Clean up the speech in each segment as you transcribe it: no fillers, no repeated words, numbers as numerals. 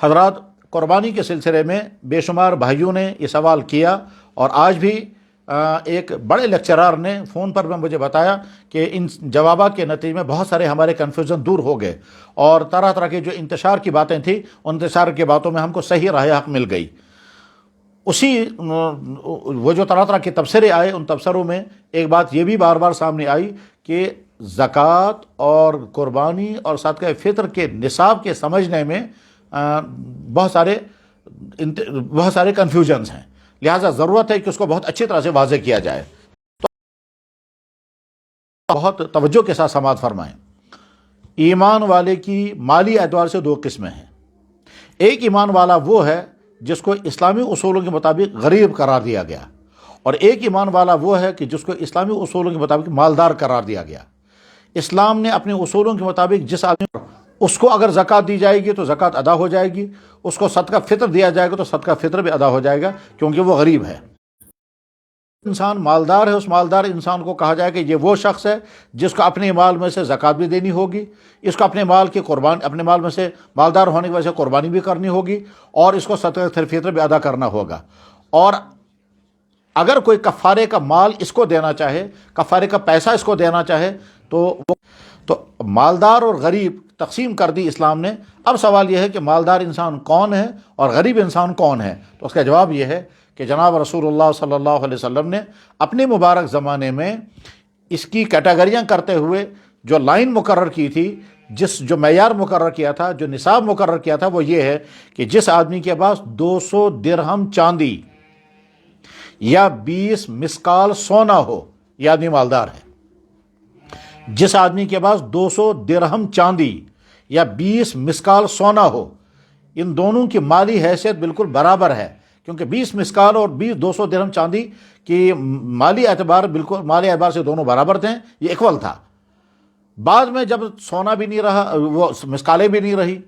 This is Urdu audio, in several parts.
حضرات، قربانی کے سلسلے میں بے شمار بھائیوں نے یہ سوال کیا، اور آج بھی ایک بڑے لیکچرار نے فون پر میں مجھے بتایا کہ ان جوابات کے نتیجے میں بہت سارے ہمارے کنفیوژن دور ہو گئے، اور طرح طرح کی جو انتشار کی باتیں تھیں ان انتشار کی باتوں میں ہم کو صحیح راہ حق مل گئی۔ وہ جو طرح طرح کے تبصرے آئے، ان تبصروں میں ایک بات یہ بھی بار بار سامنے آئی کہ زکوٰۃ اور قربانی اور صدقہ فطر کے نصاب کے سمجھنے میں بہت سارے کنفیوژنز ہیں، لہٰذا ضرورت ہے کہ اس کو بہت اچھی طرح سے واضح کیا جائے۔ تو بہت توجہ کے ساتھ سماعت فرمائیں۔ ایمان والے کی مالی اعتبار سے دو قسمیں ہیں۔ ایک ایمان والا وہ ہے جس کو اسلامی اصولوں کے مطابق غریب قرار دیا گیا، اور ایک ایمان والا وہ ہے کہ جس کو اسلامی اصولوں کے مطابق مالدار قرار دیا گیا۔ اسلام نے اپنے اصولوں کے مطابق جس آدمی اس کو اگر زکوٰۃ دی جائے گی تو زکوٰۃ ادا ہو جائے گی، اس کو صدقہ فطر دیا جائے گا تو صدقہ فطر بھی ادا ہو جائے گا، کیونکہ وہ غریب ہے۔ انسان مالدار ہے، اس مالدار انسان کو کہا جائے کہ یہ وہ شخص ہے جس کو اپنے مال میں سے زکوٰۃ بھی دینی ہوگی، اس کو اپنے مال میں سے مالدار ہونے کی وجہ سے قربانی بھی کرنی ہوگی، اور اس کو صدقہ فطر بھی ادا کرنا ہوگا۔ اور اگر کوئی کفارے کا مال اس کو دینا چاہے، کفارے کا پیسہ اس کو دینا چاہے، تو مالدار اور غریب تقسیم کر دی اسلام نے۔ اب سوال یہ ہے کہ مالدار انسان کون ہے اور غریب انسان کون ہے؟ تو اس کا جواب یہ ہے کہ جناب رسول اللہ صلی اللہ علیہ وسلم نے اپنے مبارک زمانے میں اس کی کیٹیگریاں کرتے ہوئے جو لائن مقرر کی تھی، جو معیار مقرر کیا تھا، جو نصاب مقرر کیا تھا، وہ یہ ہے کہ جس آدمی کے پاس 200 درہم چاندی یا 20 مسکال سونا ہو، یہ آدمی مالدار ہے۔ جس آدمی کے پاس 200 درہم چاندی یا 20 مسکال سونا ہو، ان دونوں کی مالی حیثیت بالکل برابر ہے، کیونکہ 20 مسکال اور 200 درہم چاندی کی مالی اعتبار سے دونوں برابر تھے، یہ ایکول تھا۔ بعد میں جب سونا بھی نہیں رہا، وہ مسکالیں بھی نہیں رہی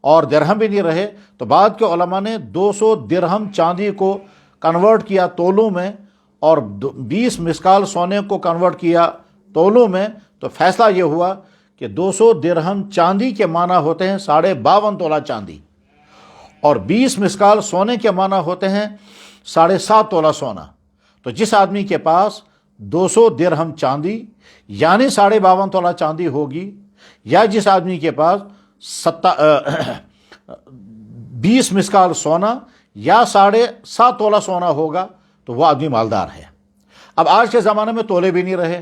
اور درہم بھی نہیں رہے، تو بعد کے علماء نے 200 درہم چاندی کو کنورٹ کیا تولوں میں، اور 20 مسکال سونے کو کنورٹ کیا تولوں میں، تو فیصلہ یہ ہوا کہ 200 درہم چاندی کے معنی ہوتے ہیں 52.5 تولہ چاندی، اور 20 مسکال سونے کے معنی ہوتے ہیں 7.5 تولہ سونا۔ تو جس آدمی کے پاس 200 درہم چاندی یعنی 52.5 تولہ چاندی ہوگی، یا جس آدمی کے پاس 20 مسکال سونا یا 7.5 تولہ سونا ہوگا، تو وہ آدمی مالدار ہے۔ اب آج کے زمانے میں تولے بھی نہیں رہے۔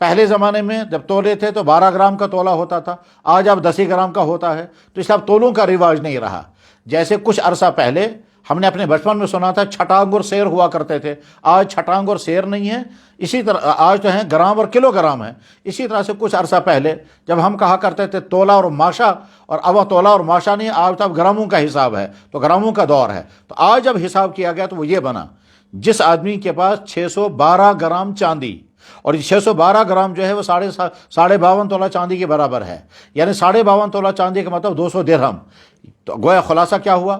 پہلے زمانے میں جب تولے تھے تو 12 گرام کا تولہ ہوتا تھا، آج اب 10 گرام کا ہوتا ہے، تو اس لیے اب تولوں کا رواج نہیں رہا۔ جیسے کچھ عرصہ پہلے ہم نے اپنے بچپن میں سنا تھا چھٹانگ اور سیر ہوا کرتے تھے، آج چھٹانگ اور سیر نہیں ہے، اسی طرح آج تو ہیں گرام اور کلو گرام ہے۔ اسی طرح سے کچھ عرصہ پہلے جب ہم کہا کرتے تھے تولا اور ماشا، اور اب تولا اور ماشا نہیں، آج تو اب گراموں کا حساب ہے، تو گراموں کا دور ہے۔ تو آج جب حساب کیا گیا تو وہ یہ بنا، جس آدمی کے پاس 612 گرام چاندی، اور 612 گرام جو ہے وہ 52.5 تولہ چاندی کے برابر ہے، یعنی 52.5 تولہ چاندی کا مطلب 200 درہم۔ تو گویا خلاصہ کیا ہوا؟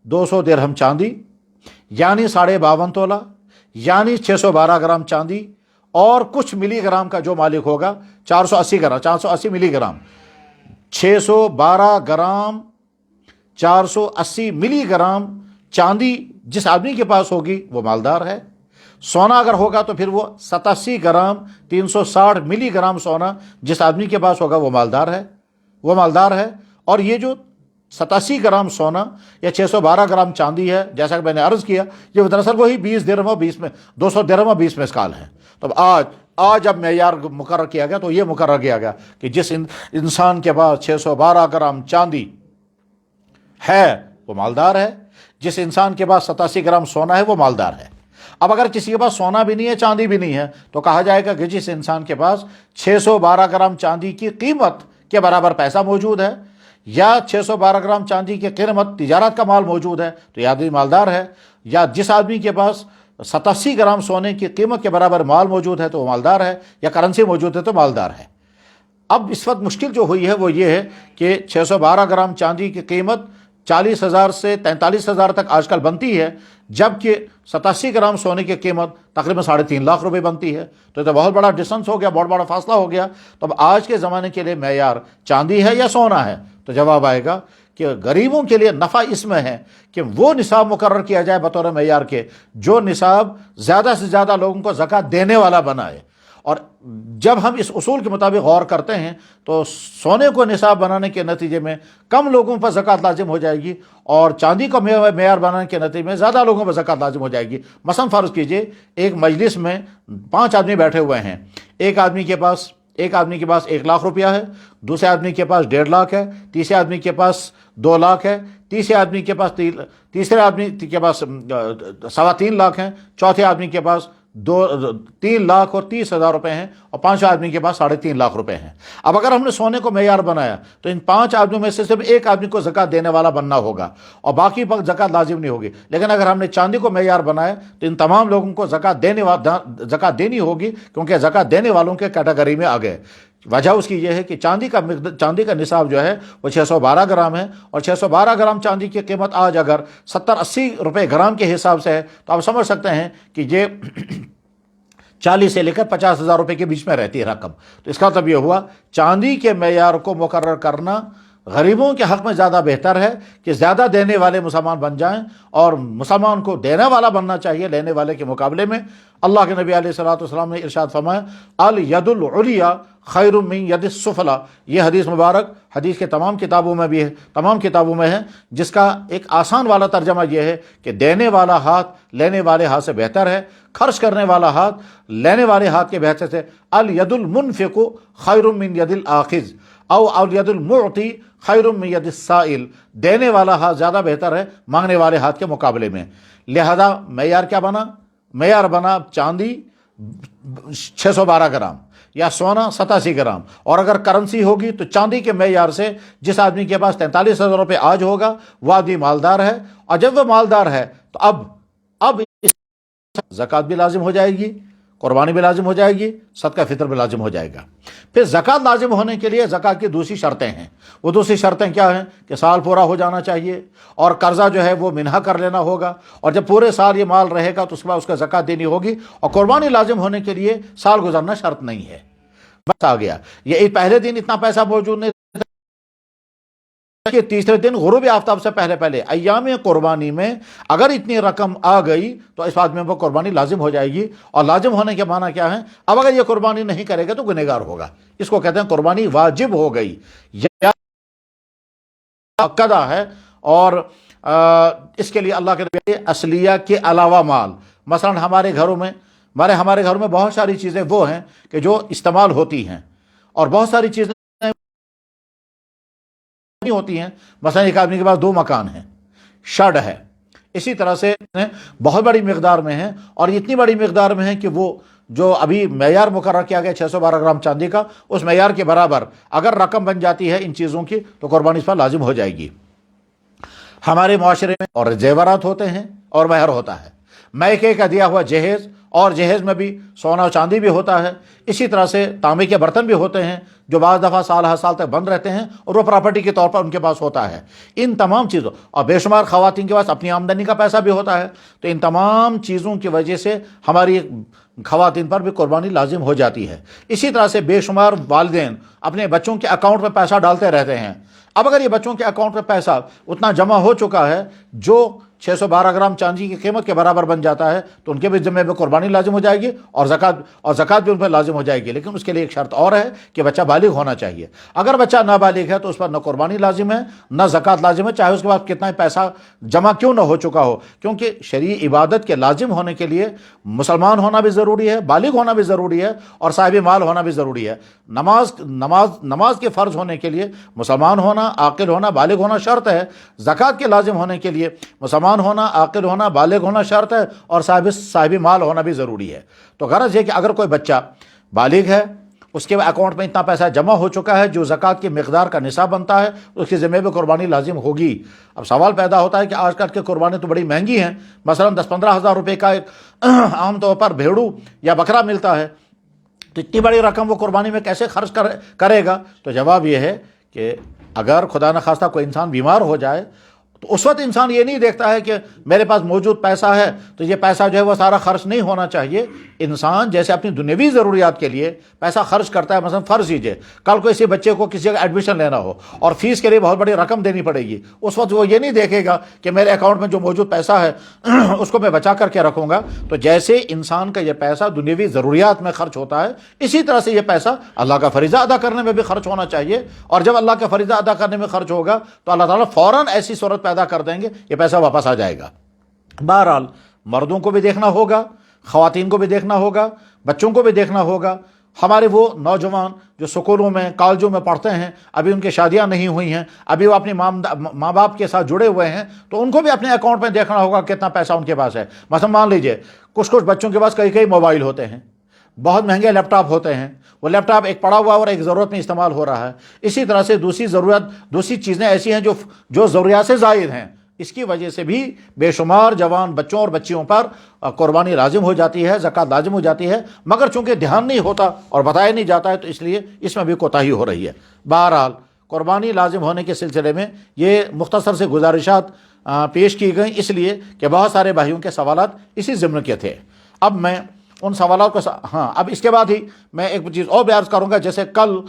200 درہم چاندی یعنی 52.5 تولہ یعنی 612 گرام چاندی، اور کچھ ملی گرام کا جو مالک ہوگا 480 ملی گرام، 612 گرام 480 ملی گرام چاندی جس آدمی کے پاس ہوگی وہ مالدار ہے۔ سونا اگر ہوگا تو پھر وہ 87 گرام 360 ملی گرام سونا جس آدمی کے پاس ہوگا وہ مالدار ہے۔ اور یہ جو 87 گرام سونا یا 612 گرام چاندی ہے، جیسا کہ میں نے عرض کیا، یہ دراصل وہی 20 درہم اور 200 درہم اور 20 مسکال ہے۔ تو آج جب معیار مقرر کیا گیا تو یہ مقرر کیا گیا کہ جس انسان کے پاس 612 گرام چاندی ہے وہ مالدار ہے، جس انسان کے پاس 87 گرام سونا ہے وہ مالدار ہے۔ اب اگر کسی کے پاس سونا بھی نہیں ہے، چاندی بھی نہیں ہے، تو کہا جائے گا کہ جس انسان کے پاس 612 گرام چاندی کی قیمت کے برابر پیسہ موجود ہے، یا 612 گرام چاندی کی قیمت تجارت کا مال موجود ہے، تو یہ آدمی مالدار ہے۔ یا جس آدمی کے پاس 87 گرام سونے کی قیمت کے برابر مال موجود ہے تو وہ مالدار ہے، یا کرنسی موجود ہے تو مالدار ہے۔ اب اس وقت مشکل جو ہوئی ہے وہ یہ ہے کہ 612 گرام چاندی کی قیمت 40,000 سے 43,000 تک آج کل بنتی ہے، جبکہ 87 گرام سونے کی قیمت تقریباً 3.5 لاکھ روپے بنتی ہے۔ تو یہ بہت بڑا ڈسٹنس ہو گیا، بہت بڑا فاصلہ ہو گیا۔ تو اب آج کے زمانے کے لیے معیار چاندی ہے یا سونا ہے؟ تو جواب آئے گا کہ غریبوں کے لیے نفع اس میں ہے کہ وہ نصاب مقرر کیا جائے بطور معیار کے جو نصاب زیادہ سے زیادہ لوگوں کو زکوٰۃ دینے والا بنائے۔ اور جب ہم اس اصول کے مطابق غور کرتے ہیں تو سونے کو نصاب بنانے کے نتیجے میں کم لوگوں پر زکوٰۃ لازم ہو جائے گی، اور چاندی کو معیار بنانے کے نتیجے میں زیادہ لوگوں پر زکوٰۃ لازم ہو جائے گی۔ مثلا فرض کیجئے ایک مجلس میں 5 آدمی بیٹھے ہوئے ہیں، ایک آدمی کے پاس 1 لاکھ روپیہ ہے، دوسرے آدمی کے پاس 1.5 لاکھ ہے، تیسرے آدمی کے پاس 2 لاکھ ہے، تیسرے آدمی کے پاس 3.25 لاکھ ہیں، چوتھے آدمی کے پاس 3,30,000 روپے ہیں، اور 5 آدمی کے پاس 3.5 لاکھ روپے ہیں۔ اب اگر ہم نے سونے کو معیار بنایا تو ان 5 آدمیوں میں سے صرف ایک آدمی کو زکوٰۃ دینے والا بننا ہوگا اور باقی پر زکوٰۃ لازم نہیں ہوگی۔ لیکن اگر ہم نے چاندی کو معیار بنایا تو ان تمام لوگوں کو زکوٰۃ دینی ہوگی، کیونکہ زکوٰۃ دینے والوں کے کیٹیگری میں آ گئے۔ وجہ اس کی یہ ہے کہ چاندی کا نصاب جو ہے وہ 612 گرام ہے، اور 612 گرام چاندی کی قیمت آج اگر 70-80 روپے گرام کے حساب سے ہے تو آپ سمجھ سکتے ہیں کہ یہ 40 سے لے کر 50,000 روپے کے بیچ میں رہتی ہے رقم۔ تو اس کا مطلب یہ ہوا چاندی کے معیار کو مقرر کرنا غریبوں کے حق میں زیادہ بہتر ہے کہ زیادہ دینے والے مسلمان بن جائیں، اور مسلمان کو دینے والا بننا چاہیے لینے والے کے مقابلے میں۔ اللہ کے نبی علیہ الصلوۃ والسلام نے ارشاد فرمایا الید العلیٰ خیر من ید السفلی، یہ حدیث مبارک حدیث کے تمام کتابوں میں ہے، جس کا ایک آسان والا ترجمہ یہ ہے کہ دینے والا ہاتھ لینے والے ہاتھ سے بہتر ہے، خرچ کرنے والا ہاتھ لینے والے ہاتھ کے بہتر سے۔ الید المنفق خیر من ید الاخذ او الید المعطی خیر من ید السائل، دینے والا ہاتھ زیادہ بہتر ہے مانگنے والے ہاتھ کے مقابلے میں۔ لہذا معیار بنا چاندی 612 گرام یا سونا 87 گرام، اور اگر کرنسی ہوگی تو چاندی کے معیار سے جس آدمی کے پاس 43,000 روپے آج ہوگا وہ آدمی مالدار ہے، اور جب وہ مالدار ہے تو اب زکوٰۃ بھی لازم ہو جائے گی، قربانی بھی لازم ہو جائے گی، صدقہ فطر بھی لازم ہو جائے گا۔ پھر زکوٰۃ لازم ہونے کے لیے زکوٰۃ کی دوسری شرطیں ہیں۔ وہ دوسری شرطیں کیا ہیں کہ سال پورا ہو جانا چاہیے، اور قرضہ جو ہے وہ منہا کر لینا ہوگا، اور جب پورے سال یہ مال رہے گا تو اس کے بعد اس کا زکوٰۃ دینی ہوگی، اور قربانی لازم ہونے کے لیے سال گزرنا شرط نہیں ہے۔ بس آ گیا، یہ پہلے دن اتنا پیسہ موجود نہیں کہ تیسرے دن غروب آفتاب سے پہلے ایام قربانی میں اگر اتنی رقم آ گئی تو اس آدمی پر قربانی لازم ہو جائے گی۔ اور لازم ہونے کے معنی کیا ہے؟ اب اگر یہ قربانی نہیں کرے گا تو گنہگار ہوگا، اس کو کہتے ہیں قربانی واجب ہو گئی یا قضا ہے۔ اور اس کے لیے اللہ کے نبی اصلیہ کے علاوہ مال، مثلا ہمارے گھروں میں بہت ساری چیزیں وہ ہیں کہ جو استعمال ہوتی ہیں، اور بہت ساری چیزیں ہوتی ہیں، مثلا ایک آدمی کے پاس 2 مکان ہیں، شڈ ہے، اسی طرح سے بہت بڑی مقدار میں ہے، اور اتنی بڑی مقدار میں ہے کہ وہ جو ابھی معیار مقرر کیا گیا 612 گرام چاندی کا، اس معیار کے برابر اگر رقم بن جاتی ہے ان چیزوں کی تو قربانی اس پر لازم ہو جائے گی۔ ہمارے معاشرے میں اور زیورات ہوتے ہیں اور مہر ہوتا ہے، میکے کا دیا ہوا جہیز، اور جہیز میں بھی سونا و چاندی بھی ہوتا ہے، اسی طرح سے تانبے کے برتن بھی ہوتے ہیں جو بعض دفعہ سال ہر سال تک بند رہتے ہیں اور وہ پراپرٹی کے طور پر ان کے پاس ہوتا ہے۔ ان تمام چیزوں، اور بے شمار خواتین کے پاس اپنی آمدنی کا پیسہ بھی ہوتا ہے، تو ان تمام چیزوں کی وجہ سے ہماری خواتین پر بھی قربانی لازم ہو جاتی ہے۔ اسی طرح سے بے شمار والدین اپنے بچوں کے اکاؤنٹ میں پیسہ ڈالتے رہتے ہیں۔ اب اگر یہ بچوں کے اکاؤنٹ میں پیسہ اتنا جمع ہو چکا ہے جو 612 گرام چاندی کی قیمت کے برابر بن جاتا ہے تو ان کے بھی ذمہ میں قربانی لازم ہو جائے گی، اور زکوٰۃ بھی ان پر لازم ہو جائے گی۔ لیکن اس کے لیے ایک شرط اور ہے کہ بچہ بالغ ہونا چاہیے۔ اگر بچہ نابالغ ہے تو اس پر نہ قربانی لازم ہے نہ زکوٰۃ لازم ہے، چاہے اس کے پاس کتنا ہی پیسہ جمع کیوں نہ ہو چکا ہو، کیونکہ شرعی عبادت کے لازم ہونے کے لیے مسلمان ہونا بھی ضروری ہے، بالغ ہونا بھی ضروری ہے، اور صاحب مال ہونا بھی ضروری ہے۔ نماز کے فرض ہونے کے لیے مسلمان ہونا، عاقل ہونا، بالغ ہونا شرط ہے۔ زکوٰۃ کے لازم ہونے کے لیے مسلمان ہونا، عاقل ہونا، بالغ ہونا شرط ہے، اور صاحب مال ہونا بھی ضروری ہے۔ تو غرض یہ کہ اگر کوئی بچہ بالغ ہے، اس کے اکاؤنٹ میں اتنا پیسہ جمع ہو چکا ہے جو زکوٰۃ کی مقدار کا نصاب بنتا ہے، اس کے ذمہ بھی قربانی لازم ہوگی۔ اب سوال پیدا ہوتا ہے کہ آج کل کی قربانی تو بڑی مہنگی ہیں، مثلا 10-15 ہزار روپے کا ایک عام طور پر بھیڑو یا بکرا ملتا ہے، تو اتنی بڑی رقم وہ قربانی میں کیسے خرچ کرے گا؟ تو جواب یہ ہے کہ اگر خدا نخواستہ کوئی انسان بیمار ہو جائے تو اس وقت انسان یہ نہیں دیکھتا ہے کہ میرے پاس موجود پیسہ ہے تو یہ پیسہ جو ہے وہ سارا خرچ نہیں ہونا چاہیے. انسان جیسے اپنی دنیوی ضروریات کے لیے پیسہ خرچ کرتا ہے، مثلا فرض کیجیے کل کو اسی بچے کو کسی جگہ ایڈمیشن لینا ہو اور فیس کے لیے بہت بڑی رقم دینی پڑے گی، اس وقت وہ یہ نہیں دیکھے گا کہ میرے اکاؤنٹ میں جو موجود پیسہ ہے اس کو میں بچا کر کے رکھوں گا. تو جیسے انسان کا یہ پیسہ دنیوی ضروریات میں خرچ ہوتا ہے، اسی طرح سے یہ پیسہ اللہ کا فریضہ ادا کرنے میں بھی خرچ ہونا چاہیے. اور جب اللہ کا فریضہ ادا کرنے میں خرچ ہوگا تو اللہ تعالیٰ فوراً ایسی صورت پیدا کر دیں گے، یہ پیسہ واپس آ جائے گا. بہرحال مردوں کو بھی دیکھنا ہوگا، خواتین کو بھی دیکھنا ہوگا، بچوں کو بھی دیکھنا ہوگا. ہمارے وہ نوجوان جو سکولوں میں کالجوں میں پڑھتے ہیں، ابھی ان کی شادیاں نہیں ہوئی ہیں، ابھی وہ اپنی ماں باپ کے ساتھ جڑے ہوئے ہیں، تو ان کو بھی اپنے اکاؤنٹ میں دیکھنا ہوگا کتنا پیسہ ان کے پاس ہے. مثلا مان لیجئے کچھ بچوں کے پاس کئی موبائل ہوتے ہیں، بہت مہنگے لیپ ٹاپ ہوتے ہیں، وہ لیپ ٹاپ ایک پڑا ہوا اور ایک ضرورت میں استعمال ہو رہا ہے. اسی طرح سے دوسری چیزیں ایسی ہیں جو ضروریات سے زائد ہیں. اس کی وجہ سے بھی بے شمار جوان بچوں اور بچیوں پر قربانی لازم ہو جاتی ہے، زکوٰۃ لازم ہو جاتی ہے، مگر چونکہ دھیان نہیں ہوتا اور بتایا نہیں جاتا ہے تو اس لیے اس میں بھی کوتاہی ہو رہی ہے. بہرحال قربانی لازم ہونے کے سلسلے میں یہ مختصر سے گزارشات پیش کی گئیں، اس لیے کہ بہت سارے بھائیوں کے سوالات اسی ضمن کے تھے. اب میں ان سوالات کو اب اس کے بعد ہی میں ایک چیز اور بیان کروں گا. جیسے کل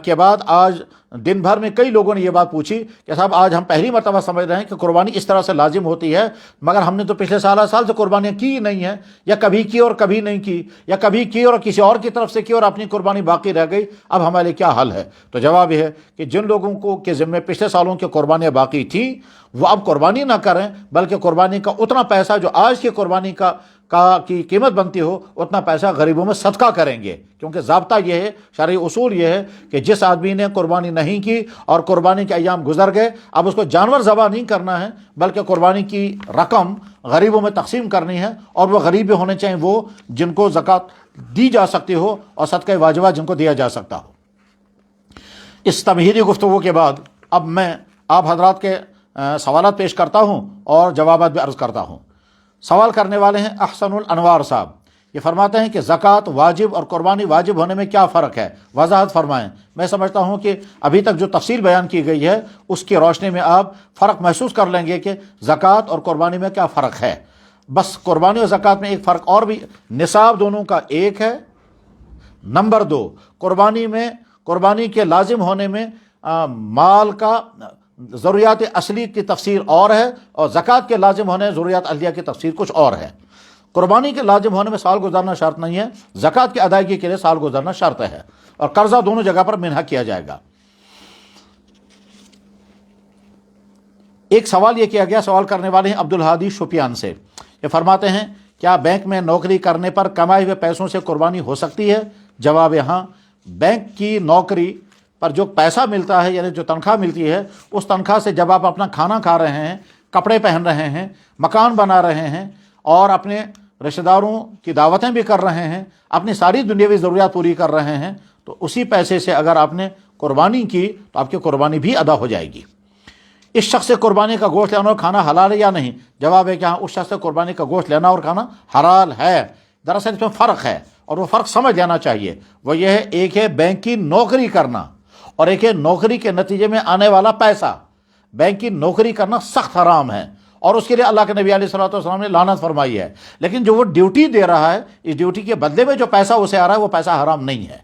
کے بعد آج دن بھر میں کئی لوگوں نے یہ بات پوچھی کہ صاحب آج ہم پہلی مرتبہ سمجھ رہے ہیں کہ قربانی اس طرح سے لازم ہوتی ہے، مگر ہم نے تو پچھلے سال سے قربانیاں کی نہیں ہیں، یا کبھی کی اور کبھی نہیں کی، یا کبھی کی اور کسی اور کی طرف سے کی اور اپنی قربانی باقی رہ گئی، اب ہمارے لیے کیا حل ہے؟ تو جواب یہ ہے کہ جن لوگوں کو کے ذمے پچھلے سالوں کی قربانیاں باقی تھیں وہ اب قربانی نہ کریں، بلکہ قربانی کا اتنا پیسہ جو آج کی قربانی کی قیمت بنتی ہو اتنا پیسہ غریبوں میں صدقہ کریں گے. کیونکہ ضابطہ یہ ہے، شرعی اصول یہ ہے کہ جس آدمی نے قربانی نہیں کی اور قربانی کے ایام گزر گئے، اب اس کو جانور ذبح نہیں کرنا ہے بلکہ قربانی کی رقم غریبوں میں تقسیم کرنی ہے. اور وہ غریب ہونے چاہیے وہ جن کو زکوٰۃ دی جا سکتی ہو اور صدقہ واجبہ جن کو دیا جا سکتا ہو. اس تمہیدی گفتگو کے بعد اب میں آپ حضرات کے سوالات پیش کرتا ہوں اور جوابات بھی عرض کرتا ہوں. سوال کرنے والے ہیں احسن الانوار صاحب. یہ فرماتے ہیں کہ زکوٰۃ واجب اور قربانی واجب ہونے میں کیا فرق ہے، وضاحت فرمائیں. میں سمجھتا ہوں کہ ابھی تک جو تفصیل بیان کی گئی ہے اس کی روشنی میں آپ فرق محسوس کر لیں گے کہ زکوٰۃ اور قربانی میں کیا فرق ہے. بس قربانی اور زکوٰۃ میں ایک فرق اور بھی، نصاب دونوں کا ایک ہے. نمبر 2، قربانی کے لازم ہونے میں مال کا ضروریات اصلی کی تفسیر اور ہے، اور زکوٰۃ کے لازم ہونے ضروریات علیہ کی تفسیر کچھ اور ہے. قربانی کے لازم ہونے میں سال گزارنا شرط نہیں ہے، زکوٰۃ کی ادائیگی کے لیے سال گزارنا شرط ہے، اور قرضہ دونوں جگہ پر منحا کیا جائے گا. ایک سوال یہ کیا گیا، سوال کرنے والے ہیں عبدالہادی شوپیان سے. یہ فرماتے ہیں کیا بینک میں نوکری کرنے پر کمائے ہوئے پیسوں سے قربانی ہو سکتی ہے؟ جواب ہاں. بینک کی نوکری پر جو پیسہ ملتا ہے، یعنی جو تنخواہ ملتی ہے، اس تنخواہ سے جب آپ اپنا کھانا کھا رہے ہیں، کپڑے پہن رہے ہیں، مکان بنا رہے ہیں اور اپنے رشتہ داروں کی دعوتیں بھی کر رہے ہیں، اپنی ساری دنیاوی ضروریات پوری کر رہے ہیں، تو اسی پیسے سے اگر آپ نے قربانی کی تو آپ کی قربانی بھی ادا ہو جائے گی. اس شخص سے قربانی کا گوشت لینا اور کھانا حلال ہے یا نہیں؟ جواب ہے کہ ہاں، اس شخص سے قربانی کا گوشت لینا اور کھانا حلال ہے. دراصل اس میں فرق ہے اور وہ فرق سمجھ لینا چاہیے. وہ یہ ہے، ایک ہے بینک کی نوکری کرنا اور ایک ہے نوکری کے نتیجے میں آنے والا پیسہ. بینک کی نوکری کرنا سخت حرام ہے اور اس کے لیے اللہ کے نبی علیہ الصلوۃ والسلام نے لعنت فرمائی ہے. لیکن جو وہ ڈیوٹی دے رہا ہے، اس ڈیوٹی کے بدلے میں جو پیسہ اسے آ رہا ہے وہ پیسہ حرام نہیں ہے.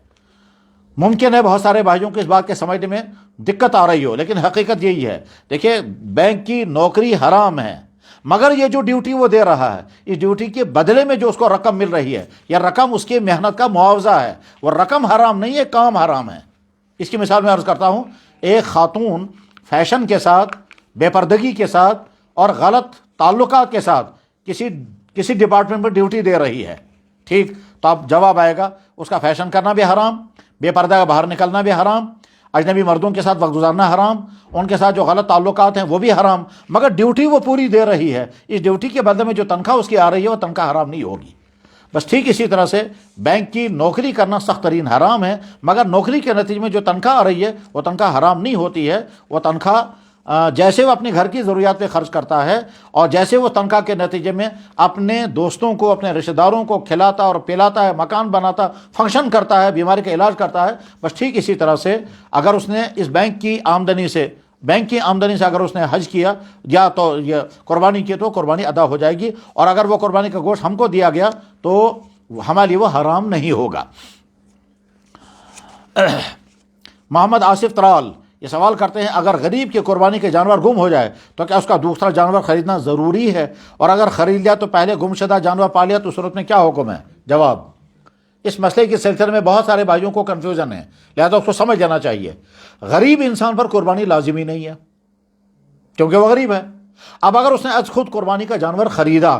ممکن ہے بہت سارے بھائیوں کو اس بات کے سمجھنے میں دقت آ رہی ہو، لیکن حقیقت یہی ہے. دیکھیں، بینک کی نوکری حرام ہے، مگر یہ جو ڈیوٹی وہ دے رہا ہے، اس ڈیوٹی کے بدلے میں جو اس کو رقم مل رہی ہے، یا رقم اس کی محنت کا معاوضہ ہے، وہ رقم حرام نہیں ہے، کام حرام ہے. اس کی مثال میں عرض کرتا ہوں. ایک خاتون فیشن کے ساتھ، بے پردگی کے ساتھ اور غلط تعلقات کے ساتھ کسی ڈپارٹمنٹ میں ڈیوٹی دے رہی ہے، ٹھیک؟ تو اب جواب آئے گا اس کا فیشن کرنا بھی حرام، بے پردہ باہر نکلنا بھی حرام، اجنبی مردوں کے ساتھ وقت گزارنا حرام، ان کے ساتھ جو غلط تعلقات ہیں وہ بھی حرام، مگر ڈیوٹی وہ پوری دے رہی ہے. اس ڈیوٹی کے بدلے میں جو تنخواہ اس کی آ رہی ہے وہ تنخواہ حرام نہیں ہوگی. بس ٹھیک اسی طرح سے بینک کی نوکری کرنا سخت ترین حرام ہے، مگر نوکری کے نتیجے میں جو تنخواہ آ رہی ہے وہ تنخواہ حرام نہیں ہوتی ہے. وہ تنخواہ جیسے وہ اپنے گھر کی ضروریات پہ خرچ کرتا ہے اور جیسے وہ تنخواہ کے نتیجے میں اپنے دوستوں کو، اپنے رشتہ داروں کو کھلاتا اور پلاتا ہے، مکان بناتا، فنکشن کرتا ہے، بیماری کا علاج کرتا ہے، بس ٹھیک اسی طرح سے اگر اس نے اس بینک کی آمدنی سے بینک کی آمدنی سے اگر اس نے حج کیا یا تو یہ قربانی کی تو قربانی ادا ہو جائے گی، اور اگر وہ قربانی کا گوشت ہم کو دیا گیا تو ہمارے لیے وہ حرام نہیں ہوگا۔ محمد آصف ترال یہ سوال کرتے ہیں، اگر غریب کی قربانی کے جانور گم ہو جائے تو کیا اس کا دوسرا جانور خریدنا ضروری ہے؟ اور اگر خرید لیا تو پہلے گم شدہ جانور پا لیا تو اس صورت میں کیا حکم ہے؟ جواب، اس مسئلے کے سلسلے میں بہت سارے بھائیوں کو کنفیوژن ہے، لہذا اس کو سمجھ لینا چاہیے۔ غریب انسان پر قربانی لازمی نہیں ہے کیونکہ وہ غریب ہے۔ اب اگر اس نے آج خود قربانی کا جانور خریدا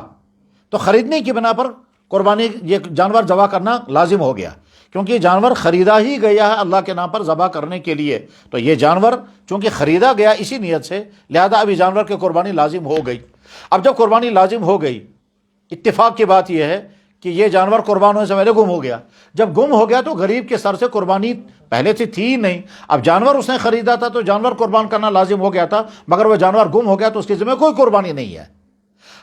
تو خریدنے کی بنا پر قربانی یہ جانور ذبح کرنا لازم ہو گیا، کیونکہ یہ جانور خریدا ہی گیا ہے اللہ کے نام پر ذبح کرنے کے لیے، تو یہ جانور چونکہ خریدا گیا اسی نیت سے، لہذا اب یہ جانور کی قربانی لازم ہو گئی۔ اب جب قربانی لازم ہو گئی، اتفاق کی بات یہ ہے کہ یہ جانور قربان ہونے سے پہلے گم ہو گیا۔ جب گم ہو گیا تو غریب کے سر سے قربانی پہلے سے تھی ہی نہیں، اب جانور اس نے خریدا تھا تو جانور قربان کرنا لازم ہو گیا تھا، مگر وہ جانور گم ہو گیا تو اس کے ذمہ کوئی قربانی نہیں ہے۔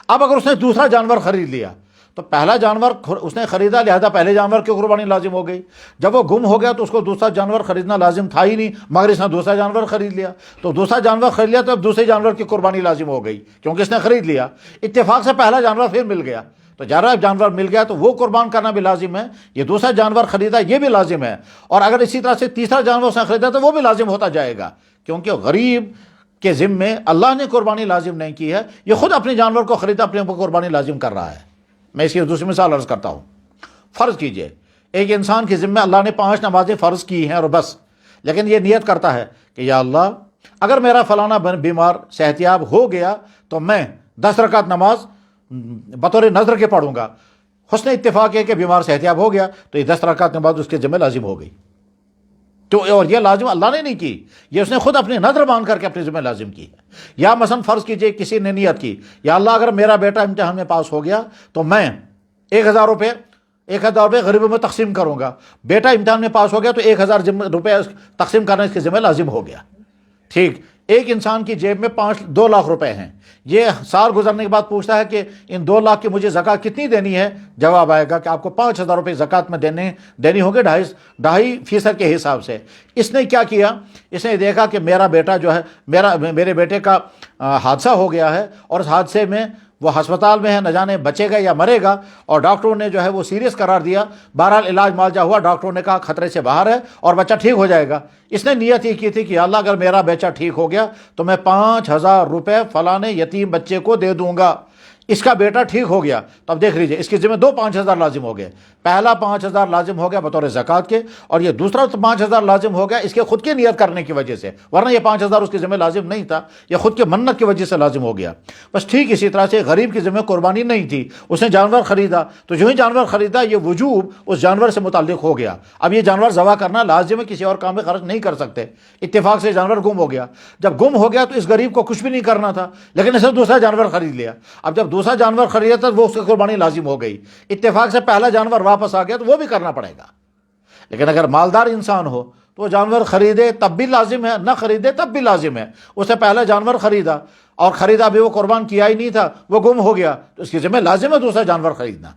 اب اگر اس نے دوسرا جانور خرید لیا تو پہلا جانور اس نے خریدا، لہذا پہلے جانور کی قربانی لازم ہو گئی۔ جب وہ گم ہو گیا تو اس کو دوسرا جانور خریدنا لازم تھا ہی نہیں، مگر اس نے دوسرا جانور خرید لیا، تو دوسرا جانور خرید لیا تو اب دوسرے جانور کی قربانی لازم ہو گئی کیونکہ اس نے خرید لیا۔ اتفاق سے پہلا جانور پھر مل گیا تو جانور مل گیا تو وہ قربان کرنا بھی لازم ہے، یہ دوسرا جانور خریدا یہ بھی لازم ہے، اور اگر اسی طرح سے تیسرا جانور اس نے خریدا تو وہ بھی لازم ہوتا جائے گا، کیونکہ غریب کے ذمے اللہ نے قربانی لازم نہیں کی ہے، یہ خود اپنے جانور کو خریدا اپنے اوپر قربانی لازم کر رہا ہے۔ میں اس کی دوسری مثال عرض کرتا ہوں۔ فرض کیجئے ایک انسان کے ذمہ اللہ نے 5 نمازیں فرض کی ہیں اور بس، لیکن یہ نیت کرتا ہے کہ یا اللہ اگر میرا فلانا بیمار صحت یاب ہو گیا تو میں 10 رکعت نماز بطور نظر کے پڑھوں گا۔ حسن اتفاق ہے کہ بیمار صحت یاب ہو گیا تو یہ 10 رکعت نماز اس کے ذمہ لازم ہو گئی، تو اور یہ لازم اللہ نے نہیں کی، یہ اس نے خود اپنی نظر مان کر کے اپنے ذمہ لازم کی ہے۔ یا مثلا فرض کیجئے کسی نے نیت کی، یا اللہ اگر میرا بیٹا امتحان میں پاس ہو گیا تو میں 1000 روپے غریبوں میں تقسیم کروں گا۔ بیٹا امتحان میں پاس ہو گیا تو 1000 روپے تقسیم کرنا اس کے ذمہ لازم ہو گیا۔ ٹھیک، ایک انسان کی جیب میں 2 لاکھ روپے ہیں، یہ سال گزرنے کے بعد پوچھتا ہے کہ ان 2 لاکھ کی مجھے زکوٰۃ کتنی دینی ہے؟ جواب آئے گا کہ آپ کو 5000 روپے زکوٰۃ میں دینی ہوگی 2.5% کے حساب سے۔ اس نے کیا کیا؟ اس نے دیکھا کہ میرا بیٹا جو ہے میرے بیٹے کا حادثہ ہو گیا ہے اور اس حادثے میں وہ ہسپتال میں ہے، نہ جانے بچے گا یا مرے گا، اور ڈاکٹروں نے جو ہے وہ سیریس قرار دیا، بہرحال علاج معالجہ ہوا، ڈاکٹروں نے کہا خطرے سے باہر ہے اور بچہ ٹھیک ہو جائے گا۔ اس نے نیت یہ کی تھی کہ اللہ اگر میرا بچہ ٹھیک ہو گیا تو میں 5000 روپے فلانے یتیم بچے کو دے دوں گا۔ اس کا بیٹا ٹھیک ہو گیا تو اب دیکھ لیجئے اس کے ذمہ 5000 لازم ہو گئے۔ پہلا 5000 لازم ہو گیا بطور زکوٰۃ کے، اور یہ دوسرا 5000 لازم ہو گیا اس کے خود کی نیت کرنے کی وجہ سے، ورنہ یہ 5000 اس کے ذمہ لازم نہیں تھا، یہ خود کے منت کی وجہ سے لازم ہو گیا۔ بس ٹھیک اسی طرح سے غریب کے ذمہ قربانی نہیں تھی، اس نے جانور خریدا تو جو ہی جانور خریدا یہ وجوب اس جانور سے متعلق ہو گیا، اب یہ جانور ذبح کرنا لازم ہے، کسی اور کام میں خرچ نہیں کر سکتے۔ اتفاق سے جانور گم ہو گیا، جب گم ہو گیا تو اس غریب کو کچھ بھی نہیں کرنا تھا، لیکن اس نے دوسرا جانور خرید لیا۔ اب جب دوسرا جانور خریدا تو وہ اس کی قربانی لازم ہو گئی، اتفاق سے پہلا جانور واپس آ گیا تو وہ بھی کرنا پڑے گا۔ لیکن اگر مالدار انسان ہو تو وہ جانور خریدے تب بھی لازم ہے، نہ خریدے تب بھی لازم ہے۔ اس نے پہلا جانور خریدا اور خریدا بھی وہ قربان کیا ہی نہیں تھا، وہ گم ہو گیا تو اس کی ذمہ لازم ہے دوسرا جانور خریدنا۔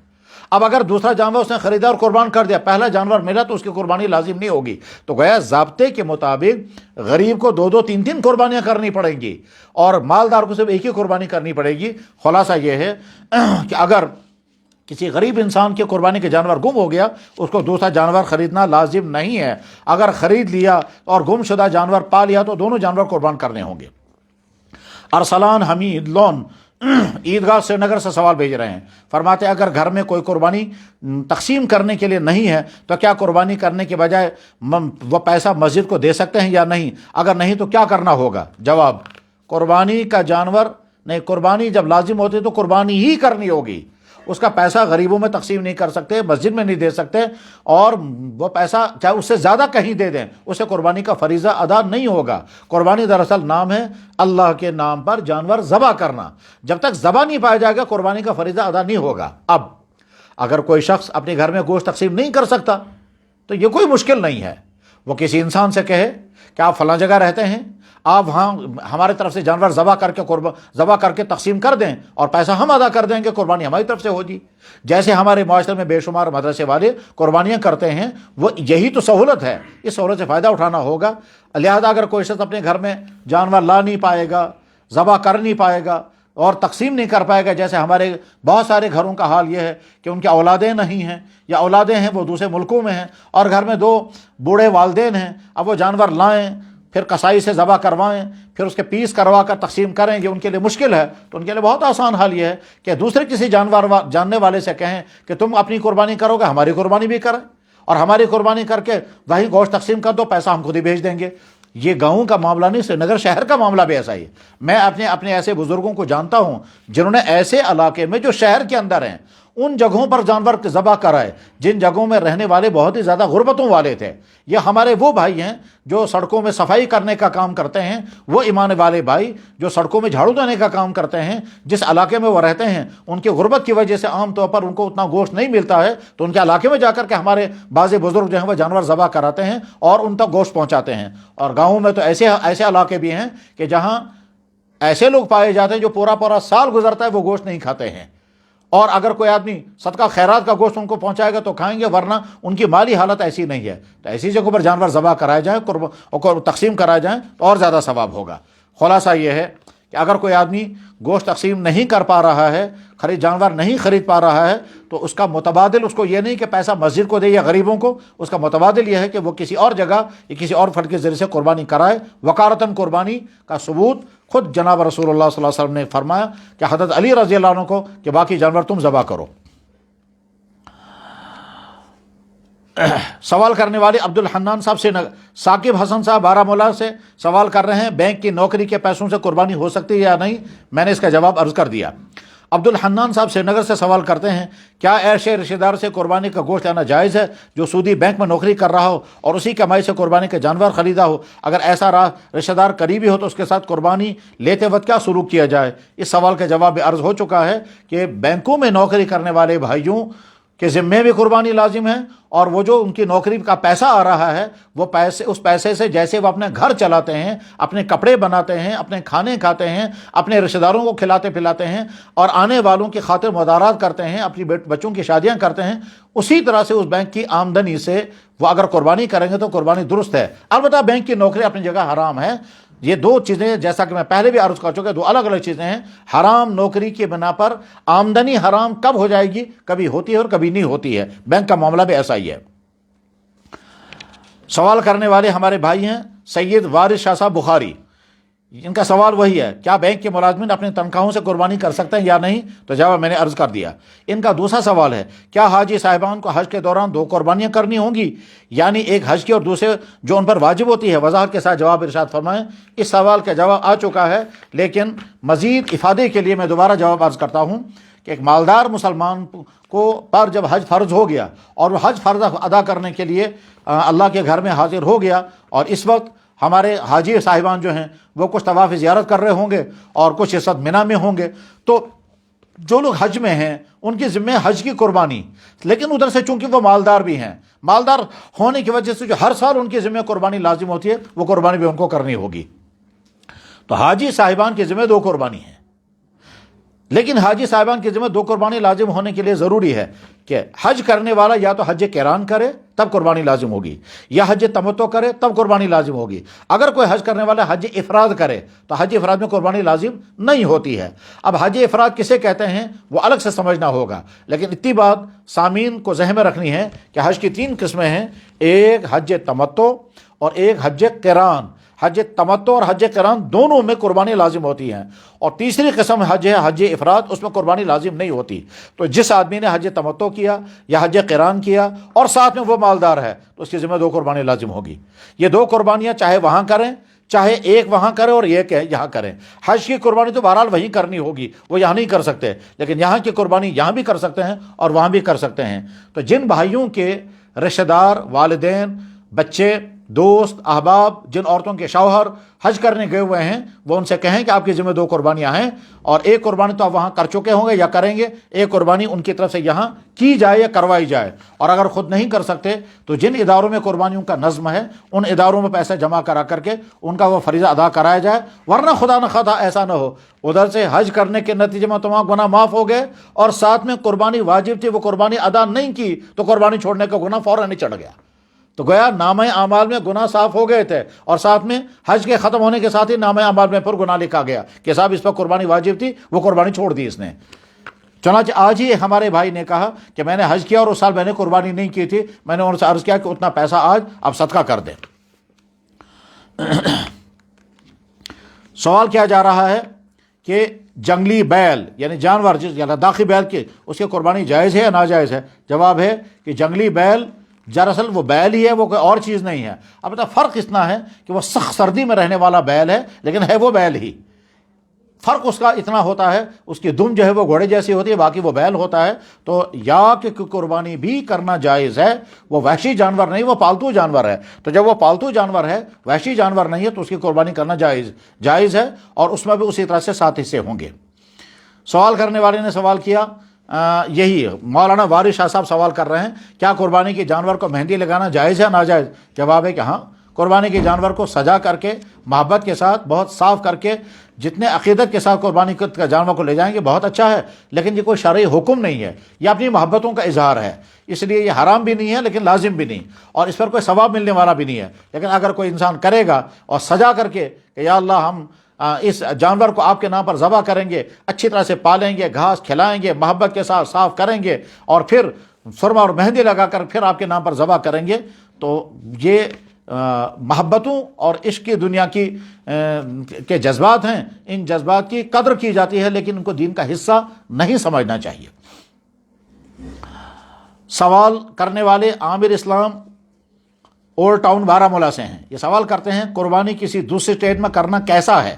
اب اگر دوسرا جانور اس نے خریدا اور قربان کر دیا، پہلا جانور ملا تو اس کی قربانی لازم نہیں ہوگی، تو گویا ضابطے کے مطابق غریب کو 2 3 قربانیاں کرنی پڑیں گی اور مالدار کو صرف ایک ہی قربانی کرنی پڑے گی۔ خلاصہ یہ ہے کہ اگر کسی غریب انسان کے قربانی کے جانور گم ہو گیا اس کو دوسرا جانور خریدنا لازم نہیں ہے، اگر خرید لیا اور گم شدہ جانور پا لیا تو دونوں جانور قربان کرنے ہوں گے۔ ارسلان حمید لون عیدگاہ سری نگر سے سوال بھیج رہے ہیں، فرماتے ہیں اگر گھر میں کوئی قربانی تقسیم کرنے کے لیے نہیں ہے تو کیا قربانی کرنے کے بجائے وہ پیسہ مسجد کو دے سکتے ہیں یا نہیں؟ اگر نہیں تو کیا کرنا ہوگا؟ جواب، قربانی کا جانور نہیں، قربانی جب لازم ہوتی تو قربانی ہی کرنی ہوگی، اس کا پیسہ غریبوں میں تقسیم نہیں کر سکتے، مسجد میں نہیں دے سکتے، اور وہ پیسہ چاہے اس سے زیادہ کہیں دے دیں اسے قربانی کا فریضہ ادا نہیں ہوگا۔ قربانی دراصل نام ہے اللہ کے نام پر جانور ذبح کرنا، جب تک ذبح نہیں پایا جائے گا قربانی کا فریضہ ادا نہیں ہوگا۔ اب اگر کوئی شخص اپنے گھر میں گوشت تقسیم نہیں کر سکتا تو یہ کوئی مشکل نہیں ہے، وہ کسی انسان سے کہے کہ آپ فلاں جگہ رہتے ہیں، آپ وہاں ہمارے طرف سے جانور ذبح کر کے تقسیم کر دیں اور پیسہ ہم ادا کر دیں گے، قربانی ہماری طرف سے ہوگی۔ جیسے ہمارے معاشرے میں بے شمار مدرسے والے قربانیاں کرتے ہیں، وہ یہی تو سہولت ہے، اس سہولت سے فائدہ اٹھانا ہوگا۔ لہذا اگر کوئی شخص اپنے گھر میں جانور لا نہیں پائے گا، ذبح کر نہیں پائے گا اور تقسیم نہیں کر پائے گا، جیسے ہمارے بہت سارے گھروں کا حال یہ ہے کہ ان کی اولادیں نہیں ہیں یا اولادیں ہیں وہ دوسرے ملکوں میں ہیں اور گھر میں 2 بوڑھے والدین ہیں، اب وہ جانور لائیں، پھر کسائی سے ذبح کروائیں، پھر اس کے پیس کروا کر تقسیم کریں، یہ ان کے لیے مشکل ہے۔ تو ان کے لیے بہت آسان حال یہ ہے کہ دوسرے کسی جاننے والے سے کہیں کہ تم اپنی قربانی کرو گے، ہماری قربانی بھی کریں، اور ہماری قربانی کر کے وہی گوشت تقسیم کر دو، پیسہ ہم خود ہی بھیج دیں گے۔ یہ گاؤں کا معاملہ نہیں، سری نگر شہر کا معاملہ بھی ایسا ہی ہے۔ میں اپنے ایسے بزرگوں کو جانتا ہوں جنہوں نے ایسے علاقے میں جو شہر کے اندر ہیں ان جگہوں پر جانور ذبح کرائے جن جگہوں میں رہنے والے بہت ہی زیادہ غربتوں والے تھے۔ یہ ہمارے وہ بھائی ہیں جو سڑکوں میں صفائی کرنے کا کام کرتے ہیں، وہ ایمان والے بھائی جو سڑکوں میں جھاڑو دینے کا کام کرتے ہیں، جس علاقے میں وہ رہتے ہیں ان کی غربت کی وجہ سے عام طور پر ان کو اتنا گوشت نہیں ملتا ہے، تو ان کے علاقے میں جا کر کے ہمارے بعض بزرگ جو ہیں وہ جانور ذبح کراتے ہیں اور ان تک گوشت پہنچاتے ہیں۔ اور گاؤں میں تو ایسے علاقے بھی ہیں کہ جہاں ایسے لوگ پائے جاتے ہیں جو پورا سال گزرتا ہے وہ گوشت نہیں کھاتے ہیں، اور اگر کوئی آدمی صدقہ خیرات کا گوشت ان کو پہنچائے گا تو کھائیں گے، ورنہ ان کی مالی حالت ایسی نہیں ہے۔ تو ایسی جگہوں پر جانور ذبح کرائے جائیں اور تقسیم کرائے جائیں تو اور زیادہ ثواب ہوگا۔ خلاصہ یہ ہے کہ اگر کوئی آدمی گوشت تقسیم نہیں کر پا رہا ہے، جانور نہیں خرید پا رہا ہے، تو اس کا متبادل اس کو یہ نہیں کہ پیسہ مسجد کو دے یا غریبوں کو، اس کا متبادل یہ ہے کہ وہ کسی اور جگہ یا کسی اور فرد کے ذریعے سے قربانی کرائے۔ وقارتاً قربانی کا ثبوت خود جناب رسول اللہ صلی اللہ علیہ وسلم نے فرمایا کہ حضرت علی رضی اللہ عنہ کو کہ باقی جانور تم ذبح کرو۔ سوال کرنے والے عبد الحنان صاحب سے ثاقب حسن صاحب بارہمولہ سے سوال کر رہے ہیں، بینک کی نوکری کے پیسوں سے قربانی ہو سکتی ہے یا نہیں؟ میں نے اس کا جواب عرض کر دیا۔ عبد الحنان صاحب سری نگر سے سوال کرتے ہیں، کیا ایسے رشتہ دار سے قربانی کا گوشت لینا جائز ہے جو سودی بینک میں نوکری کر رہا ہو اور اسی کمائی سے قربانی کے جانور خریدا ہو؟ اگر ایسا رشتہ دار قریبی ہو تو اس کے ساتھ قربانی لیتے وقت کیا سلوک کیا جائے؟ اس سوال کا جواب بھی عرض ہو چکا ہے کہ بینکوں میں نوکری کرنے والے بھائیوں کے ذمے بھی قربانی لازم ہے، اور وہ جو ان کی نوکری کا پیسہ آ رہا ہے وہ اس پیسے سے جیسے وہ اپنے گھر چلاتے ہیں، اپنے کپڑے بناتے ہیں، اپنے کھانے کھاتے ہیں، اپنے رشتہ داروں کو کھلاتے پلاتے ہیں اور آنے والوں کی خاطر مدارات کرتے ہیں، اپنی بچوں کی شادیاں کرتے ہیں، اسی طرح سے اس بینک کی آمدنی سے وہ اگر قربانی کریں گے تو قربانی درست ہے۔ البتہ بینک کی نوکری اپنی جگہ حرام ہے۔ یہ 2 چیزیں جیسا کہ میں پہلے بھی عرض کر چکا، 2 الگ الگ چیزیں ہیں۔ حرام نوکری کی بنا پر آمدنی حرام کب ہو جائے گی؟ کبھی ہوتی ہے اور کبھی نہیں ہوتی ہے۔ بینک کا معاملہ بھی ایسا ہی ہے۔ سوال کرنے والے ہمارے بھائی ہیں سید وارث شاہ صاحب بخاری، ان کا سوال وہی ہے، کیا بینک کے ملازمین اپنے تنخواہوں سے قربانی کر سکتے ہیں یا نہیں؟ تو جواب میں نے عرض کر دیا۔ ان کا دوسرا سوال ہے، کیا حاجی صاحبان کو حج کے دوران 2 قربانیاں کرنی ہوں گی، یعنی ایک حج کی اور دوسرے جو ان پر واجب ہوتی ہے؟ وضاحت کے ساتھ جواب ارشاد فرمائیں۔ اس سوال کا جواب آ چکا ہے، لیکن مزید افادے کے لیے میں دوبارہ جواب عرض کرتا ہوں کہ ایک مالدار مسلمان پر جب حج فرض ہو گیا اور وہ حج فرض ادا کرنے کے لیے اللہ کے گھر میں حاضر ہو گیا، اور اس وقت ہمارے حاجی صاحبان جو ہیں وہ کچھ طواف زیارت کر رہے ہوں گے اور کچھ اس وقت مینا میں ہوں گے، تو جو لوگ حج میں ہیں ان کے ذمہ حج کی قربانی، لیکن ادھر سے چونکہ وہ مالدار بھی ہیں، مالدار ہونے کی وجہ سے جو ہر سال ان کے ذمہ قربانی لازم ہوتی ہے وہ قربانی بھی ان کو کرنی ہوگی۔ تو حاجی صاحبان کے ذمہ 2 قربانی ہیں، لیکن حاجی صاحبان کے ذمہ 2 قربانی لازم ہونے کے لیے ضروری ہے کہ حج کرنے والا یا تو حج قران کرے تب قربانی لازم ہوگی، یا حج تمتع کرے تب قربانی لازم ہوگی۔ اگر کوئی حج کرنے والا حج افراد کرے تو حج افراد میں قربانی لازم نہیں ہوتی ہے۔ اب حج افراد کسے کہتے ہیں وہ الگ سے سمجھنا ہوگا، لیکن اتنی بات سامعین کو ذہن میں رکھنی ہے کہ حج کی 3 قسمیں ہیں، ایک حج تمتع اور ایک حج قران۔ حج تمتع اور حج قران دونوں میں قربانی لازم ہوتی ہیں، اور تیسری قسم حج ہے حج افراد، اس میں قربانی لازم نہیں ہوتی۔ تو جس آدمی نے حج تمتع کیا یا حج قران کیا اور ساتھ میں وہ مالدار ہے تو اس کی ذمہ 2 قربانی لازم ہوگی۔ یہ 2 قربانیاں چاہے وہاں کریں، چاہے ایک وہاں کرے اور ایک یہاں کریں۔ حج کی قربانی تو بہرحال وہیں کرنی ہوگی، وہ یہاں نہیں کر سکتے، لیکن یہاں کی قربانی یہاں بھی کر سکتے ہیں اور وہاں بھی کر سکتے ہیں۔ تو جن بھائیوں کے رشتہ دار، والدین، بچے دوست احباب جن عورتوں کے شوہر حج کرنے گئے ہوئے ہیں وہ ان سے کہیں کہ آپ کی ذمہ 2 قربانیاں ہیں، اور ایک قربانی تو آپ وہاں کر چکے ہوں گے یا کریں گے، ایک قربانی ان کی طرف سے یہاں کی جائے یا کروائی جائے، اور اگر خود نہیں کر سکتے تو جن اداروں میں قربانیوں کا نظم ہے ان اداروں میں پیسے جمع کرا کر کے ان کا وہ فریضہ ادا کرایا جائے، ورنہ خدا نہ خواہ ایسا نہ ہو ادھر سے حج کرنے کے نتیجے میں تمام گناہ معاف ہو گئے اور ساتھ میں قربانی واجب تھی وہ قربانی ادا نہیں کی تو قربانی چھوڑنے کا گناہ فوراً ہی چڑھ گیا، تو گویا نامہ اعمال میں گناہ صاف ہو گئے تھے، اور ساتھ میں حج کے ختم ہونے کے ساتھ ہی نامہ اعمال میں پھر گناہ لکھا گیا کہ صاحب اس پر قربانی واجب تھی وہ قربانی چھوڑ دی اس نے۔ چنانچہ آج ہی ہمارے بھائی نے کہا کہ میں نے حج کیا اور اس سال میں نے قربانی نہیں کی تھی، میں نے ان سے عرض کیا کہ اتنا پیسہ آج آپ صدقہ کر دیں۔ سوال کیا جا رہا ہے کہ جنگلی بیل یعنی جانور یا لداخی بیل کی اس کی قربانی جائز ہے یا ناجائز ہے؟ جواب ہے کہ جنگلی بیل دراصل وہ بیل ہی ہے، وہ کوئی اور چیز نہیں ہے۔ البتہ فرق اتنا ہے کہ وہ سخت سردی میں رہنے والا بیل ہے لیکن ہے وہ بیل ہی، فرق اس کا اتنا ہوتا ہے اس کی دم جو ہے وہ گھوڑے جیسی ہوتی ہے، باقی وہ بیل ہوتا ہے۔ تو یا کہ قربانی بھی کرنا جائز ہے، وہ وحشی جانور نہیں، وہ پالتو جانور ہے، تو جب وہ پالتو جانور ہے وحشی جانور نہیں ہے تو اس کی قربانی کرنا جائز ہے، اور اس میں بھی اسی طرح سے 7 حصے ہوں گے۔ سوال کرنے والے نے سوال کیا یہی مولانا وارث شاہ صاحب سوال کر رہے ہیں کیا قربانی کے جانور کو مہندی لگانا جائز ہے ناجائز؟ جواب ہے کہ ہاں، قربانی کے جانور کو سجا کر کے محبت کے ساتھ بہت صاف کر کے جتنے عقیدت کے ساتھ قربانی کے جانور کو لے جائیں گے بہت اچھا ہے، لیکن یہ کوئی شرعی حکم نہیں ہے، یہ اپنی محبتوں کا اظہار ہے، اس لیے یہ حرام بھی نہیں ہے لیکن لازم بھی نہیں، اور اس پر کوئی ثواب ملنے والا بھی نہیں ہے۔ لیکن اگر کوئی انسان کرے گا اور سجا کر کے کہ یا اللہ ہم اس جانور کو آپ کے نام پر ذبح کریں گے، اچھی طرح سے پالیں گے، گھاس کھلائیں گے، محبت کے ساتھ صاف کریں گے، اور پھر سرما اور مہندی لگا کر پھر آپ کے نام پر ذبح کریں گے، تو یہ محبتوں اور عشق کی دنیا کی کے جذبات ہیں، ان جذبات کی قدر کی جاتی ہے لیکن ان کو دین کا حصہ نہیں سمجھنا چاہیے۔ سوال کرنے والے عامر اسلام اولڈ ٹاؤن بارہمولہ سے ہیں، یہ سوال کرتے ہیں قربانی کسی دوسرے اسٹیٹ میں کرنا کیسا ہے؟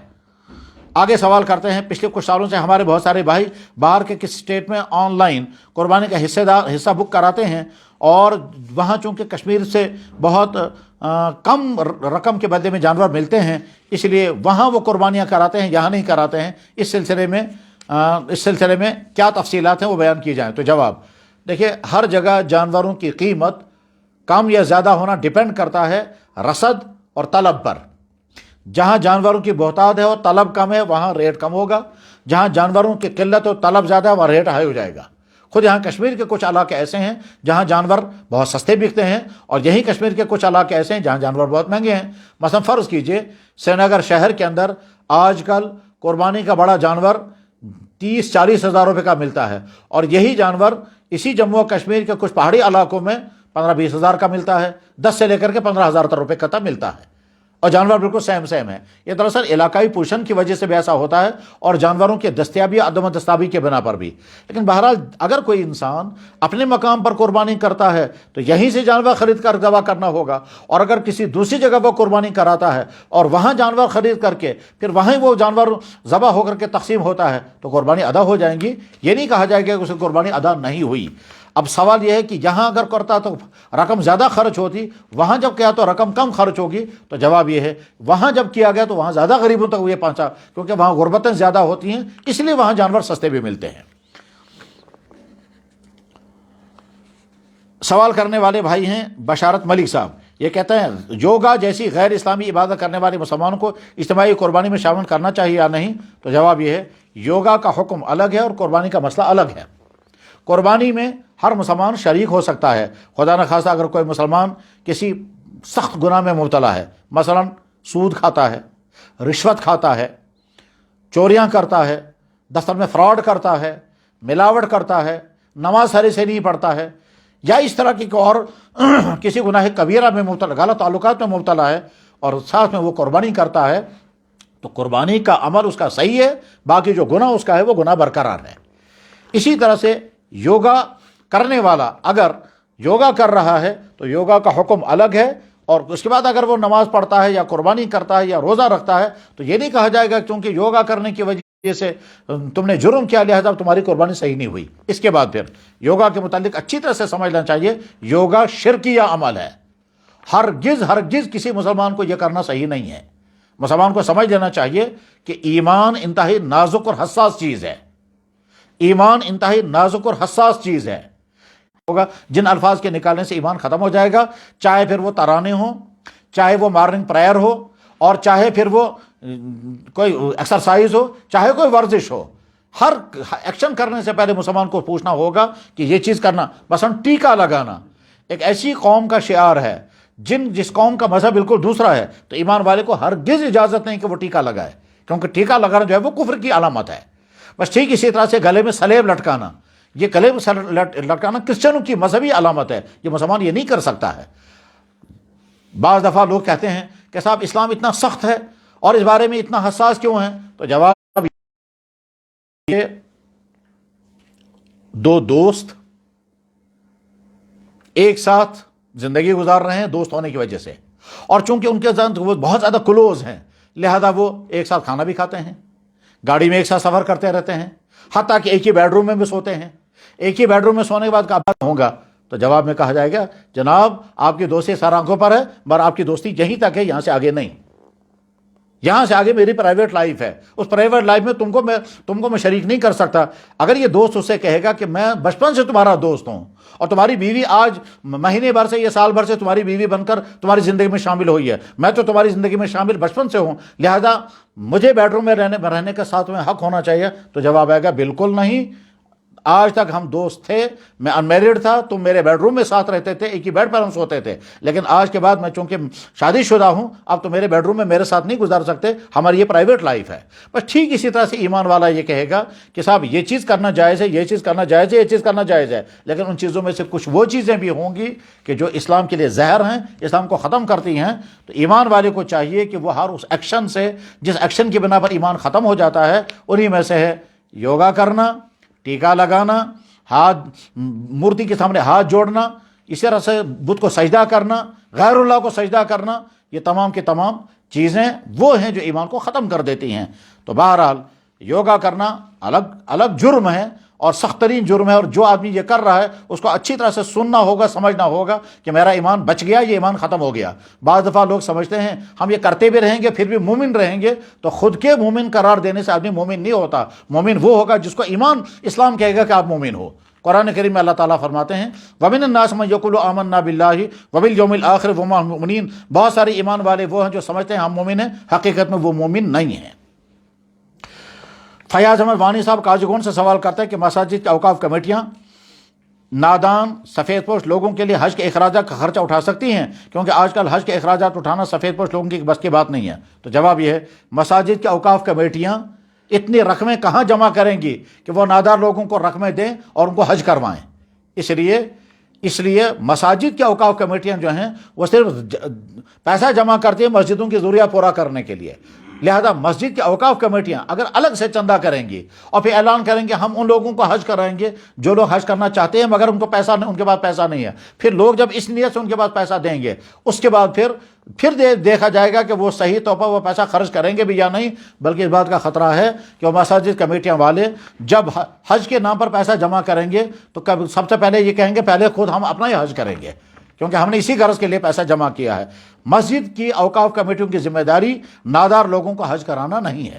آگے سوال کرتے ہیں پچھلے کچھ سالوں سے ہمارے بہت سارے بھائی باہر کے کس اسٹیٹ میں آن لائن قربانی کا حصہ بک کراتے ہیں، اور وہاں چونکہ کشمیر سے بہت کم رقم کے بدلے میں جانور ملتے ہیں اس لیے وہاں وہ قربانیاں کراتے ہیں، یہاں نہیں کراتے ہیں۔ اس سلسلے میں کیا تفصیلات ہیں وہ بیان کی جائیں؟ تو جواب دیکھیے، ہر جگہ جانوروں کی قیمت کم یا زیادہ ہونا ڈیپینڈ کرتا ہے رسد اور طلب پر۔ جہاں جانوروں کی بہتات ہے اور طلب کم ہے وہاں ریٹ کم ہوگا، جہاں جانوروں کی قلت اور طلب زیادہ ہے وہاں ریٹ ہائی ہو جائے گا۔ خود یہاں کشمیر کے کچھ علاقے ایسے ہیں جہاں جانور بہت سستے بکتے ہیں، اور یہی کشمیر کے کچھ علاقے ایسے ہیں جہاں جانور بہت مہنگے ہیں۔ مثلا فرض کیجئے سری نگر شہر کے اندر آج کل قربانی کا بڑا جانور 30-40 ہزار روپے کا ملتا ہے، اور یہی جانور اسی جموں و کشمیر کے کچھ پہاڑی علاقوں میں 15-20 ہزار کا ملتا ہے، 10 سے لے کر کے 15 ہزار روپے کا ملتا ہے، اور جانور بالکل سیم ہے۔ یہ دراصل علاقائی پوشن کی وجہ سے بھی ایسا ہوتا ہے، اور جانوروں کی دستیابی عدم دستیابی کے بنا پر بھی۔ لیکن بہرحال اگر کوئی انسان اپنے مقام پر قربانی کرتا ہے تو یہیں سے جانور خرید کر ذبح کرنا ہوگا، اور اگر کسی دوسری جگہ وہ قربانی کراتا ہے اور وہاں جانور خرید کر کے پھر وہیں وہ جانور ذبح ہو کر کے تقسیم ہوتا ہے تو قربانی ادا ہو جائیں گی، یہ نہیں کہا جائے گا کہ اسے قربانی ادا نہیں ہوئی۔ اب سوال یہ ہے کہ یہاں اگر کرتا تو رقم زیادہ خرچ ہوتی، وہاں جب کیا تو رقم کم خرچ ہوگی، تو جواب یہ ہے وہاں جب کیا گیا تو وہاں زیادہ غریبوں تک یہ پہنچا، کیونکہ وہاں غربتیں زیادہ ہوتی ہیں اس لیے وہاں جانور سستے بھی ملتے ہیں۔ سوال کرنے والے بھائی ہیں بشارت ملک صاحب، یہ کہتے ہیں یوگا جیسی غیر اسلامی عبادت کرنے والے مسلمانوں کو اجتماعی قربانی میں شامل کرنا چاہیے یا نہیں؟ تو جواب یہ ہے یوگا کا حکم الگ ہے اور قربانی کا مسئلہ الگ ہے۔ قربانی میں ہر مسلمان شریک ہو سکتا ہے، خدا نہ خواستہ اگر کوئی مسلمان کسی سخت گناہ میں مبتلا ہے، مثلا سود کھاتا ہے، رشوت کھاتا ہے، چوریاں کرتا ہے، دفتر میں فراڈ کرتا ہے، ملاوٹ کرتا ہے، نماز صحیح سے نہیں پڑھتا ہے، یا اس طرح کی اور کسی گناہ کبیرہ میں مبتلا، غلط تعلقات میں مبتلا ہے، اور ساتھ میں وہ قربانی کرتا ہے، تو قربانی کا عمل اس کا صحیح ہے، باقی جو گناہ اس کا ہے وہ گناہ برقرار ہے۔ اسی طرح سے یوگا کرنے والا اگر یوگا کر رہا ہے تو یوگا کا حکم الگ ہے، اور اس کے بعد اگر وہ نماز پڑھتا ہے یا قربانی کرتا ہے یا روزہ رکھتا ہے تو یہ نہیں کہا جائے گا کیونکہ یوگا کرنے کی وجہ سے تم نے جرم کیا لہذا تمہاری قربانی صحیح نہیں ہوئی۔ اس کے بعد پھر یوگا کے متعلق اچھی طرح سے سمجھنا چاہیے، یوگا شرکیہ عمل ہے، ہرگز ہرگز کسی مسلمان کو یہ کرنا صحیح نہیں ہے۔ مسلمان کو سمجھ لینا چاہیے کہ ایمان انتہائی نازک اور حساس چیز ہے، ایمان انتہائی نازک اور حساس چیز ہے ہوگا جن الفاظ کے نکالنے سے ایمان ختم ہو جائے گا، چاہے پھر وہ ترانے ہوں، چاہے وہ مارننگ پریئر ہو، اور چاہے پھر وہ کوئی ایکسرسائز ہو، چاہے کوئی ورزش ہو، ہر ایکشن کرنے سے پہلے مسلمان کو پوچھنا ہوگا کہ یہ چیز کرنا۔ مثلا ٹیکا لگانا ایک ایسی قوم کا شعار ہے جس قوم کا مذہب بالکل دوسرا ہے، تو ایمان والے کو ہرگز اجازت نہیں کہ وہ ٹیکا لگائے، کیونکہ ٹیکا لگانا جو ہے وہ کفر کی علامت ہے۔ بس ٹھیک اسی طرح سے گلے میں سلیب لٹکانا، یہ گلے میں لٹکانا کرسچنوں کی مذہبی علامت ہے، یہ مسلمان یہ نہیں کر سکتا ہے۔ بعض دفعہ لوگ کہتے ہیں کہ صاحب اسلام اتنا سخت ہے اور اس بارے میں اتنا حساس کیوں ہے؟ تو جواب یہ، دو دوست ایک ساتھ زندگی گزار رہے ہیں دوست ہونے کی وجہ سے، اور چونکہ ان کے ساتھ وہ بہت زیادہ کلوز ہیں، لہذا وہ ایک ساتھ کھانا بھی کھاتے ہیں، گاڑی میں ایک ساتھ سفر کرتے رہتے ہیں، حتیٰ کہ ایک ہی بیڈ روم میں بھی سوتے ہیں۔ ایک ہی بیڈ روم میں سونے کے بعد کہا ہوگا تو جواب میں کہا جائے گا جناب آپ کی دوستی سر آنکھوں پر ہے، مگر آپ کی دوستی یہیں تک ہے، یہاں سے آگے نہیں، یہاں سے آگے میری پرائیویٹ لائف ہے، اس پرائیویٹ لائف میں تم کو میں شریک نہیں کر سکتا۔ اگر یہ دوست اس سے کہے گا کہ میں بچپن سے تمہارا دوست ہوں اور تمہاری بیوی آج مہینے بھر سے یا سال بھر سے تمہاری بیوی بن کر تمہاری زندگی میں شامل ہوئی ہے، میں تو تمہاری زندگی میں شامل بچپن سے ہوں، لہذا مجھے بیڈ روم میں رہنے کا ساتھ میں حق ہونا چاہیے، تو جواب آئے گا بالکل نہیں، آج تک ہم دوست تھے، میں انمیرڈ تھا، تم میرے بیڈ روم میں ساتھ رہتے تھے، ایک ہی بیڈ پر ہم سوتے تھے، لیکن آج کے بعد میں چونکہ شادی شدہ ہوں، اب تو میرے بیڈ روم میں میرے ساتھ نہیں گزار سکتے، ہماری یہ پرائیویٹ لائف ہے۔ بس ٹھیک اسی طرح سے ایمان والا یہ کہے گا کہ صاحب یہ چیز کرنا جائز ہے، یہ چیز کرنا جائز ہے، یہ چیز کرنا جائز ہے، لیکن ان چیزوں میں سے کچھ وہ چیزیں بھی ہوں گی کہ جو اسلام کے لیے زہر ہیں، اسلام کو ختم کرتی ہیں۔ تو ایمان والے کو چاہیے کہ وہ ہر اس ایکشن سے جس ایکشن کی بنا پر ایمان ختم ہو جاتا ہے، انہی میں سے ہے یوگا کرنا، ٹیکا لگانا، ہاتھ مورتی کے سامنے ہاتھ جوڑنا، اسی طرح سے بت کو سجدہ کرنا، غیر اللہ کو سجدہ کرنا، یہ تمام کی تمام چیزیں وہ ہیں جو ایمان کو ختم کر دیتی ہیں۔ تو بہرحال یوگا کرنا الگ جرم ہے اور سخت ترین جرم ہے، اور جو آدمی یہ کر رہا ہے اس کو اچھی طرح سے سننا ہوگا، سمجھنا ہوگا کہ میرا ایمان بچ گیا، یہ ایمان ختم ہو گیا۔ بعض دفعہ لوگ سمجھتے ہیں ہم یہ کرتے بھی رہیں گے پھر بھی مومن رہیں گے، تو خود کے مومن قرار دینے سے آدمی مومن نہیں ہوتا۔ مومن وہ ہوگا جس کو ایمان اسلام کہے گا کہ آپ مومن ہو۔ قرآن کریم میں اللہ تعالیٰ فرماتے ہیں وَمِنَ النَّاسِ مَن يَقُولُ آمَنَّا بِاللَّهِ وَبِالْيَوْمِ الْآخِرِ وَمَا هُم مُؤْمِنُونَ، بہت سارے ایمان والے وہ ہیں جو سمجھتے ہیں ہم مومن ہیں، حقیقت میں وہ مومن نہیں ہیں۔ فیاض احمد وانی صاحب کاجگون سے سوال کرتے ہیں کہ مساجد کی اوقاف کمیٹیاں نادان سفید پوش لوگوں کے لیے حج کے اخراجات کا خرچہ اٹھا سکتی ہیں، کیونکہ آج کل حج کے اخراجات اٹھانا سفید پوش لوگوں کی بس کی بات نہیں ہے؟ تو جواب یہ ہے مساجد کی اوقاف کمیٹیاں اتنی رقمیں کہاں جمع کریں گی کہ وہ نادار لوگوں کو رقمیں دیں اور ان کو حج کروائیں؟ اس لیے مساجد کی اوقاف کمیٹیاں جو ہیں وہ صرف پیسہ جمع کرتی ہیں مسجدوں کی ضروریات پورا کرنے کے لیے، لہذا مسجد کی اوقاف کمیٹیاں اگر الگ سے چندہ کریں گی اور پھر اعلان کریں گے ہم ان لوگوں کو حج کرائیں گے جو لوگ حج کرنا چاہتے ہیں مگر ان کے پاس پیسہ نہیں ہے، پھر لوگ جب اس نیت سے ان کے پاس پیسہ دیں گے، اس کے بعد پھر دیکھا جائے گا کہ وہ صحیح طور پر وہ پیسہ خرچ کریں گے بھی یا نہیں، بلکہ اس بات کا خطرہ ہے کہ وہ مساجد کمیٹیاں والے جب حج کے نام پر پیسہ جمع کریں گے تو سب سے پہلے یہ کہیں گے پہلے خود ہم اپنا ہی حج کریں گے، کیونکہ ہم نے اسی غرض کے لیے پیسہ جمع کیا ہے۔ مسجد کی اوقاف کمیٹیوں کی ذمہ داری نادار لوگوں کو حج کرانا نہیں ہے۔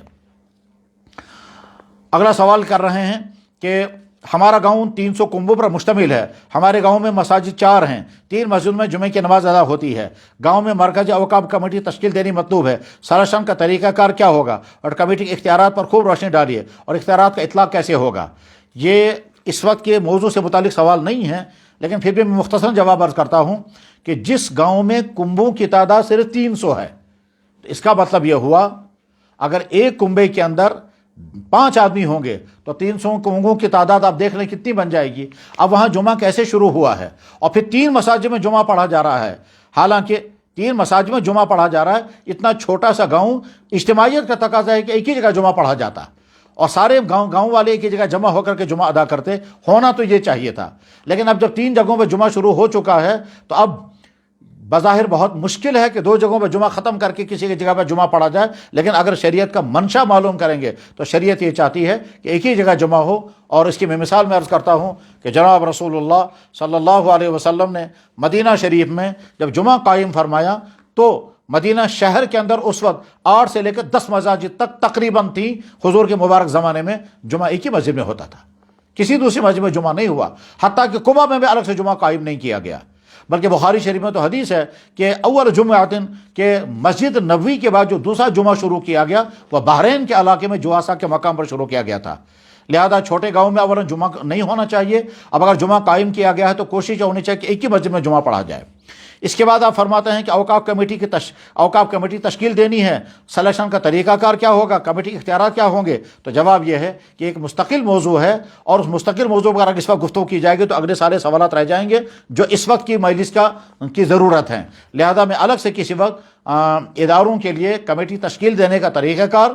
اگلا سوال کر رہے ہیں کہ ہمارا گاؤں 300 کنبوں پر مشتمل ہے، ہمارے گاؤں میں مساجد 4 ہیں، 3 مسجد میں جمعے کی نماز ادا ہوتی ہے، گاؤں میں مرکزی اوقاف کمیٹی تشکیل دینی مطلوب ہے، سرشن کا طریقہ کار کیا ہوگا اور کمیٹی کے اختیارات پر خوب روشنی ڈالیے اور اختیارات کا اطلاق کیسے ہوگا؟ یہ اس وقت کے موضوع سے متعلق سوال نہیں ہے، لیکن پھر بھی میں مختصراً جواب عرض کرتا ہوں کہ جس گاؤں میں کنبوں کی تعداد صرف 300 ہے تو اس کا مطلب یہ ہوا اگر ایک کنبے کے اندر 5 آدمی ہوں گے تو 300 کنبوں کی تعداد آپ دیکھ لیں کتنی بن جائے گی۔ اب وہاں جمعہ کیسے شروع ہوا ہے اور پھر 3 مساجد میں جمعہ پڑھا جا رہا ہے، حالانکہ 3 مساجد میں جمعہ پڑھا جا رہا ہے، اتنا چھوٹا سا گاؤں اجتماعیت کا تقاضا ہے کہ ایک ہی جگہ جمعہ پڑھا جاتا اور سارے گاؤں والے ایک ہی جگہ جمع ہو کر کے جمعہ ادا کرتے، ہونا تو یہ چاہیے تھا، لیکن اب جب 3 جگہوں پہ جمعہ شروع ہو چکا ہے تو اب بظاہر بہت مشکل ہے کہ دو جگہوں پہ جمعہ ختم کر کے کسی کی جگہ پہ جمعہ پڑھا جائے، لیکن اگر شریعت کا منشا معلوم کریں گے تو شریعت یہ چاہتی ہے کہ ایک ہی جگہ جمعہ ہو۔ اور اس کی میں مثال میں عرض کرتا ہوں کہ جناب رسول اللہ صلی اللہ علیہ وسلم نے مدینہ شریف میں جب جمعہ قائم فرمایا تو مدینہ شہر کے اندر اس وقت 8 سے لے کر 10 مساجد تک تقریباً تھی۔ حضور کے مبارک زمانے میں جمعہ ایک ہی مسجد میں ہوتا تھا، کسی دوسری مسجد میں جمعہ نہیں ہوا، حتیٰ کہ قباء میں بھی الگ سے جمعہ قائم نہیں کیا گیا۔ بلکہ بخاری شریف میں تو حدیث ہے کہ اول جمعۃ کہ مسجد نبوی کے بعد جو دوسرا جمعہ شروع کیا گیا وہ بحرین کے علاقے میں جواسا کے مقام پر شروع کیا گیا تھا۔ لہذا چھوٹے گاؤں میں اولا جمعہ نہیں ہونا چاہیے۔ اب اگر جمعہ قائم کیا گیا ہے تو کوشش ہونی چاہیے کہ ایک ہی مسجد میں جمعہ پڑھا جائے۔ اس کے بعد آپ فرماتے ہیں کہ اوقاف کمیٹی تشکیل دینی ہے، سلیکشن کا طریقہ کار کیا ہوگا، کمیٹی کے اختیارات کیا ہوں گے؟ تو جواب یہ ہے کہ ایک مستقل موضوع ہے، اور اس مستقل موضوع پر اگر اس وقت گفتگو کی جائے گی تو اگلے سارے سوالات رہ جائیں گے جو اس وقت کی مجلس کی ضرورت ہے۔ لہذا میں الگ سے کسی وقت اداروں کے لیے کمیٹی تشکیل دینے کا طریقہ کار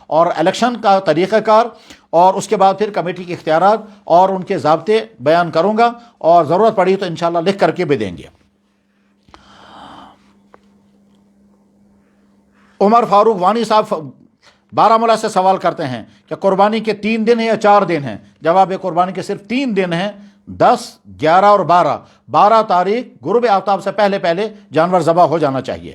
اور الیکشن کا طریقہ کار اور اس کے بعد پھر کمیٹی کے اختیارات اور ان کے ضابطے بیان کروں گا، اور ضرورت پڑی تو انشاءاللہ لکھ کر کے بھی دیں گے۔ عمر فاروق وانی صاحب بارہمولہ سے سوال کرتے ہیں کہ قربانی کے 3 دن ہیں یا 4 دن ہیں؟ جواب ہے قربانی کے صرف 3 دن ہیں، 10، 11 اور 12۔ 12 تاریخ غروب آفتاب سے پہلے جانور ذبح ہو جانا چاہیے۔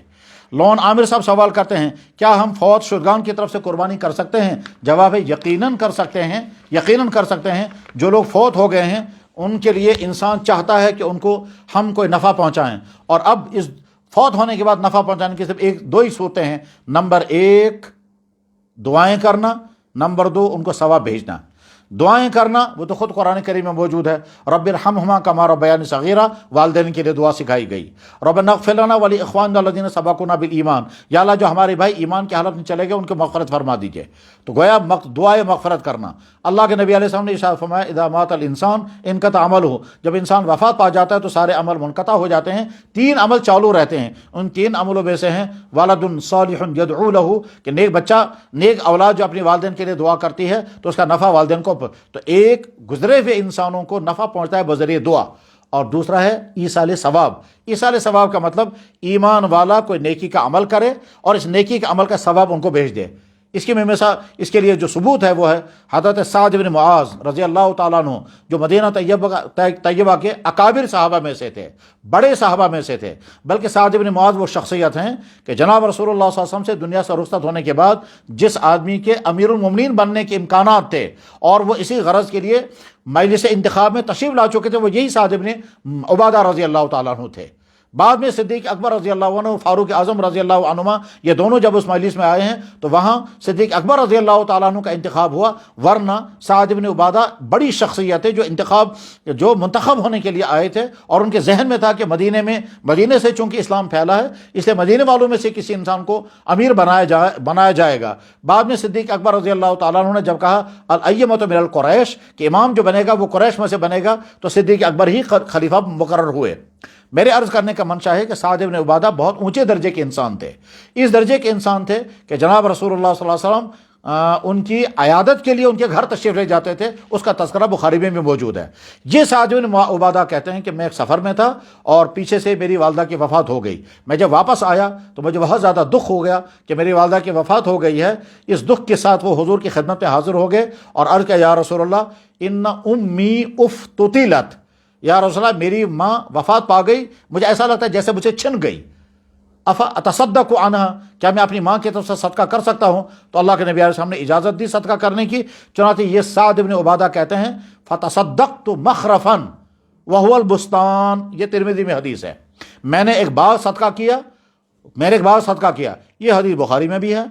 لون عامر صاحب سوال کرتے ہیں کیا ہم فوت شدگان کی طرف سے قربانی کر سکتے ہیں؟ جواب ہے یقیناً کر سکتے ہیں، یقیناً کر سکتے ہیں۔ جو لوگ فوت ہو گئے ہیں ان کے لیے انسان چاہتا ہے کہ ان کو ہم کوئی نفع پہنچائیں، اور اب اس فوت ہونے کے بعد نفع پہنچانے کی صرف 2 ہی صورتیں ہیں۔ نمبر 1 دعائیں کرنا، نمبر 2 ان کو ثواب بھیجنا۔ دعائیں کرنا وہ تو خود قرآن کریم میں موجود ہے، رب ارحمہما کما ربیانی صغیرہ، والدین کے لیے دعا سکھائی گئی۔ ربنا اغفر لنا ولاخواننا الذین سبقونا بالایمان، یا اللہ جو ہمارے بھائی ایمان کی حالت میں چلے گئے ان کو مغفرت فرما دیجئے۔ تو گویا دعائے مغفرت کرنا۔ اللہ کے نبی علیہ السلام نے ارشاد فرمایا اذا مات الانسان انقطع عملہ، جب انسان وفات پا جاتا ہے تو سارے عمل منقطع ہو جاتے ہیں، 3 عمل چالو رہتے ہیں۔ ان 3 عملوں میں سے ہیں ولد صالح یدعو لہ، کہ نیک بچہ، نیک اولاد جو اپنی والدین کے لیے دعا کرتی ہے تو اس کا نفع والدین کو، تو ایک گزرے ہوئے انسانوں کو نفع پہنچتا ہے بذریعہ دعا، اور دوسرا ہے ایصال ثواب۔ ایصال ثواب کا مطلب ایمان والا کوئی نیکی کا عمل کرے اور اس نیکی کا عمل کا ثواب ان کو بھیج دے۔ اس کی میں مثال، اس کے لیے جو ثبوت ہے وہ ہے حضرت سعد بن معاذ رضی اللہ تعالیٰ عنہ، جو مدینہ طیبہ کے اکابر صحابہ میں سے تھے، بڑے صحابہ میں سے تھے۔ بلکہ سعد بن معاذ وہ شخصیت ہیں کہ جناب رسول اللہ صلی اللہ علیہ وسلم سے دنیا سے رخصت ہونے کے بعد جس آدمی کے امیر المومنین بننے کے امکانات تھے اور وہ اسی غرض کے لیے مجلس انتخاب میں تشریف لا چکے تھے، وہ یہی سعد بن عبادہ رضی اللہ تعالیٰ عنہ تھے۔ بعد میں صدیق اکبر رضی اللہ عنہ، فاروق اعظم رضی اللہ عنہما، یہ دونوں جب اس مجلس میں آئے ہیں تو وہاں صدیق اکبر رضی اللہ تعالیٰ عنہ کا انتخاب ہوا، ورنہ سعد بن عبادہ بڑی شخصیت ہے جو منتخب ہونے کے لیے آئے تھے، اور ان کے ذہن میں تھا کہ مدینے سے چونکہ اسلام پھیلا ہے اس لیے مدینے والوں میں سے کسی انسان کو امیر بنایا جائے گا۔ بعد میں صدیق اکبر رضی اللہ تعالیٰ عنہ نے جب کہا الائمۃ من القریش، کہ امام جو بنے گا وہ قریش میں سے بنے گا، تو صدیق اکبر ہی خلیفہ مقرر ہوئے۔ میرے عرض کرنے کا منشا ہے کہ سعد بن عبادہ بہت اونچے درجے کے انسان تھے، اس درجے کے انسان تھے کہ جناب رسول اللہ صلی اللہ علیہ وسلم ان کی عیادت کے لیے ان کے گھر تشریف لے جاتے تھے، اس کا تذکرہ بخاری میں بھی موجود ہے۔ یہ سعد بن عبادہ کہتے ہیں کہ میں ایک سفر میں تھا اور پیچھے سے میری والدہ کی وفات ہو گئی، میں جب واپس آیا تو مجھے بہت زیادہ دکھ ہو گیا کہ میری والدہ کی وفات ہو گئی ہے۔ اس دکھ کے ساتھ وہ حضور کی خدمت میں حاضر ہو گئے اور عرض کیا یا رسول اللہ ان امی افتتلت، یا رسول اللہ میری ماں وفات پا گئی، مجھے ایسا لگتا ہے جیسے مجھے چھن گئی، اتصدق عنہا، کیا میں اپنی ماں کی طرف سے صدقہ کر سکتا ہوں؟ تو اللہ کے نبی علیہ السلام نے اجازت دی صدقہ کرنے کی۔ چنانچہ یہ سعد بن عبادہ کہتے ہیں فتصدقت مخرفا وهو البستان، یہ ترمذی میں حدیث ہے، میں نے ایک باغ صدقہ کیا، یہ حدیث بخاری میں بھی ہے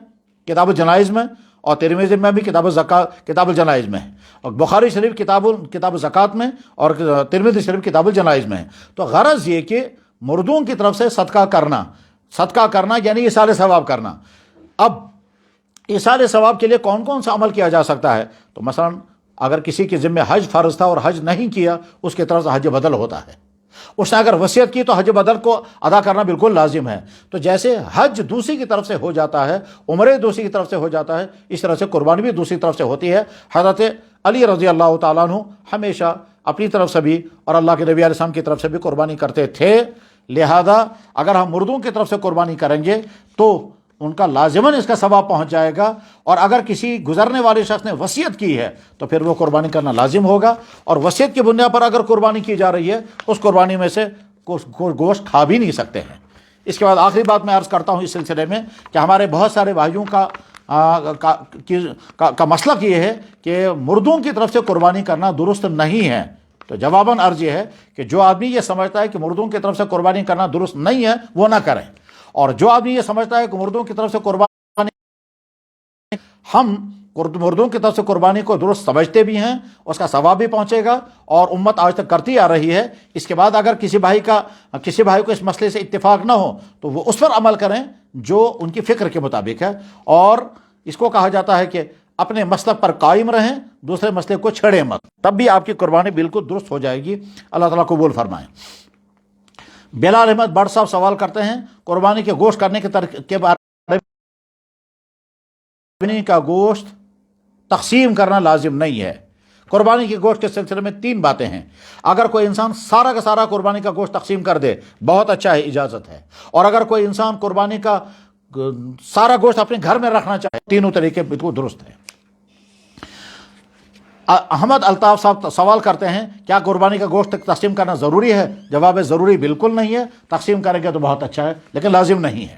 کتاب الجنائز میں، اور ترمذی میں بھی کتاب الجنائز میں ہے، اور بخاری شریف کتاب الزکوٰۃ میں، اور ترمذی شریف کتاب الجنائز میں ہے۔ تو غرض یہ کہ مردوں کی طرف سے صدقہ کرنا یعنی ایصال ثواب کرنا۔ اب ایصال ثواب کے لیے کون کون سا عمل کیا جا سکتا ہے؟ تو مثلا اگر کسی کے ذمہ حج فرض تھا اور حج نہیں کیا، اس کی طرف سے حج بدل ہوتا ہے۔ اس نے اگر وصیت کی تو حج بدل کو ادا کرنا بالکل لازم ہے۔ تو جیسے حج دوسری کی طرف سے ہو جاتا ہے، عمرے دوسری کی طرف سے ہو جاتا ہے، اس طرح سے قربانی بھی دوسری طرف سے ہوتی ہے۔ حضرت علی رضی اللہ تعالیٰ عنہ ہمیشہ اپنی طرف سے بھی اور اللہ کے نبی علیہ السلام کی طرف سے بھی قربانی کرتے تھے، لہذا اگر ہم مردوں کی طرف سے قربانی کریں گے تو ان کا لازماً اس کا ثواب پہنچ جائے گا، اور اگر کسی گزرنے والے شخص نے وصیت کی ہے تو پھر وہ قربانی کرنا لازم ہوگا، اور وصیت کی بنیاد پر اگر قربانی کی جا رہی ہے اس قربانی میں سے گوشت کھا بھی نہیں سکتے ہیں۔ اس کے بعد آخری بات میں عرض کرتا ہوں اس سلسلے میں کہ ہمارے بہت سارے بھائیوں کا مسلک یہ ہے کہ مردوں کی طرف سے قربانی کرنا درست نہیں ہے۔ تو جواباً عرض یہ ہے کہ جو آدمی یہ سمجھتا ہے کہ مردوں کی طرف سے قربانی کرنا درست نہیں ہے وہ نہ کریں، اور جو آدمی یہ سمجھتا ہے کہ مردوں کی طرف سے قربانی، ہم مردوں کی طرف سے قربانی کو درست سمجھتے بھی ہیں، اس کا ثواب بھی پہنچے گا، اور امت آج تک کرتی آ رہی ہے۔ اس کے بعد اگر کسی بھائی کو اس مسئلے سے اتفاق نہ ہو تو وہ اس پر عمل کریں جو ان کی فکر کے مطابق ہے، اور اس کو کہا جاتا ہے کہ اپنے مسلک پر قائم رہیں، دوسرے مسئلے کو چھیڑیں مت، تب بھی آپ کی قربانی بالکل درست ہو جائے گی۔ اللہ تعالیٰ قبول فرمائیں۔ بلال احمد بٹ صاحب سوال کرتے ہیں قربانی کے گوشت کرنے کے بارے میں، قربانی کا گوشت تقسیم کرنا لازم نہیں ہے۔ قربانی کے گوشت کے سلسلے میں 3 باتیں ہیں۔ اگر کوئی انسان سارا کا سارا قربانی کا گوشت تقسیم کر دے بہت اچھا ہے، اجازت ہے، اور اگر کوئی انسان قربانی کا سارا گوشت اپنے گھر میں رکھنا چاہے، تینوں طریقے بالکل درست ہیں۔ احمد الطاف صاحب سوال کرتے ہیں کیا قربانی کا گوشت تقسیم کرنا ضروری ہے؟ جواب ہے ضروری بالکل نہیں ہے، تقسیم کریں گے تو بہت اچھا ہے لیکن لازم نہیں ہے۔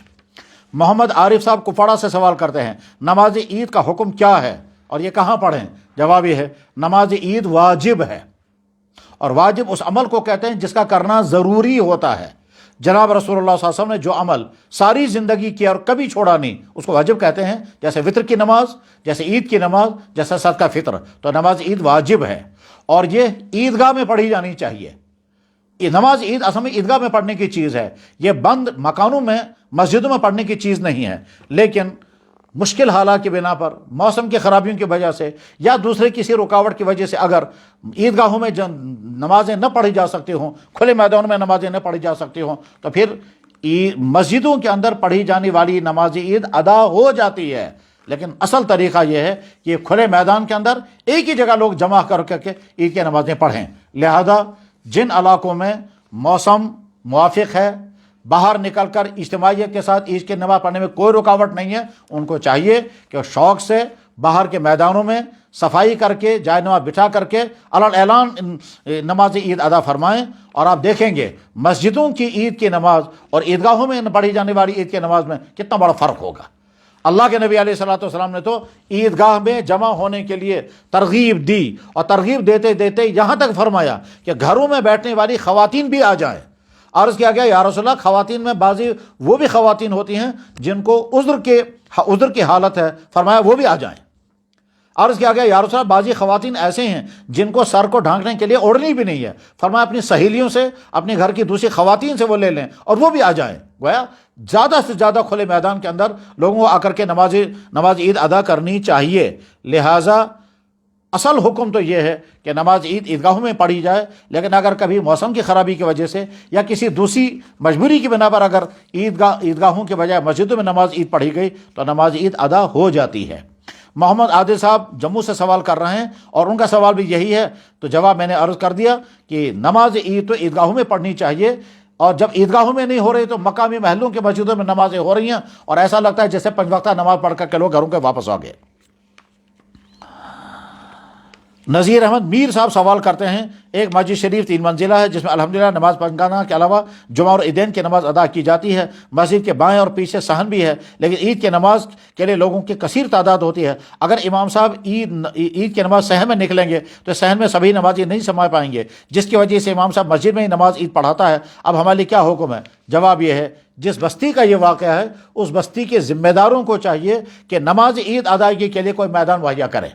محمد عارف صاحب کپواڑہ سے سوال کرتے ہیں نماز عید کا حکم کیا ہے اور یہ کہاں پڑھیں؟ جواب یہ ہے نماز عید واجب ہے، اور واجب اس عمل کو کہتے ہیں جس کا کرنا ضروری ہوتا ہے۔ جناب رسول اللہ صلی اللہ علیہ وسلم نے جو عمل ساری زندگی کیا اور کبھی چھوڑا نہیں اس کو واجب کہتے ہیں، جیسے وطر کی نماز، جیسے عید کی نماز، جیسے صدقہ فطر۔ تو نماز عید واجب ہے، اور یہ عیدگاہ میں پڑھی جانی چاہیے۔ یہ نماز عید اصل میں عیدگاہ میں پڑھنے کی چیز ہے، یہ بند مکانوں میں مسجدوں میں پڑھنے کی چیز نہیں ہے۔ لیکن مشکل حالات کی بنا پر، موسم کی خرابیوں کی وجہ سے یا دوسرے کسی رکاوٹ کی وجہ سے اگر عیدگاہوں میں نمازیں نہ پڑھی جا سکتی ہوں، کھلے میدانوں میں نمازیں نہ پڑھی جا سکتی ہوں، تو پھر مسجدوں کے اندر پڑھی جانے والی نماز عید ادا ہو جاتی ہے۔ لیکن اصل طریقہ یہ ہے کہ کھلے میدان کے اندر ایک ہی جگہ لوگ جمع کر کے عید کی نمازیں پڑھیں۔ لہذا جن علاقوں میں موسم موافق ہے، باہر نکل کر اجتماعیت کے ساتھ عید کی نماز پڑھنے میں کوئی رکاوٹ نہیں ہے، ان کو چاہیے کہ شوق سے باہر کے میدانوں میں صفائی کر کے جائے نماز بٹھا کر کے اعلان نماز عید ادا فرمائیں، اور آپ دیکھیں گے مسجدوں کی عید کی نماز اور عیدگاہوں میں پڑھی جانے والی عید کی نماز میں کتنا بڑا فرق ہوگا۔ اللہ کے نبی علیہ الصلوۃ والسلام نے تو عیدگاہ میں جمع ہونے کے لیے ترغیب دی، اور ترغیب دیتے دیتے یہاں تک فرمایا کہ گھروں میں بیٹھنے والی خواتین بھی آ جائیں۔ عرض کیا گیا یا رسول اللہ خواتین میں بعضی وہ بھی خواتین ہوتی ہیں جن کو عذر کی حالت ہے، فرمایا وہ بھی آ جائیں۔ عرض کیا گیا یا رسول اللہ بعضی خواتین ایسے ہیں جن کو سر کو ڈھانکنے کے لیے اوڑھنی بھی نہیں ہے، فرمایا اپنی سہیلیوں سے، اپنے گھر کی دوسری خواتین سے وہ لے لیں اور وہ بھی آ جائیں۔ گویا زیادہ سے زیادہ کھلے میدان کے اندر لوگوں کو آ کر کے نماز عید ادا کرنی چاہیے۔ لہٰذا اصل حکم تو یہ ہے کہ نماز عید عیدگاہوں میں پڑھی جائے، لیکن اگر کبھی موسم کی خرابی کی وجہ سے یا کسی دوسری مجبوری کی بنا پر اگر عیدگاہوں کے بجائے مسجدوں میں نماز عید پڑھی گئی تو نماز عید ادا ہو جاتی ہے۔ محمد عادل صاحب جموں سے سوال کر رہے ہیں اور ان کا سوال بھی یہی ہے، تو جواب میں نے عرض کر دیا کہ نماز عید تو عیدگاہوں میں پڑھنی چاہیے، اور جب عیدگاہوں میں نہیں ہو رہی تو مقامی محلوں کے مسجدوں میں نمازیں ہو رہی ہیں، اور ایسا لگتا ہے جیسے 5 وقتہ نماز پڑھ کر کے لوگ گھروں کے واپس آ گئے۔ نذیر احمد میر صاحب سوال کرتے ہیں ایک مسجد شریف 3 منزلہ ہے جس میں الحمدللہ نماز پڑھانا کے علاوہ جمعہ اور عیدین کی نماز ادا کی جاتی ہے، مسجد کے بائیں اور پیچھے صحن بھی ہے، لیکن عید کی نماز کے لیے لوگوں کی کثیر تعداد ہوتی ہے۔ اگر امام صاحب عید کی نماز صحن میں نکلیں گے تو صحن میں سبھی نمازی نہیں سما پائیں گے، جس کی وجہ سے امام صاحب مسجد میں ہی نماز عید پڑھاتا ہے۔ اب ہمارے لیے کیا حکم ہے؟ جواب یہ ہے جس بستی کا یہ واقعہ ہے اس بستی کے ذمہ داروں کو چاہیے کہ نماز عید ادائیگی کے لیے کوئی میدان مہیا کریں۔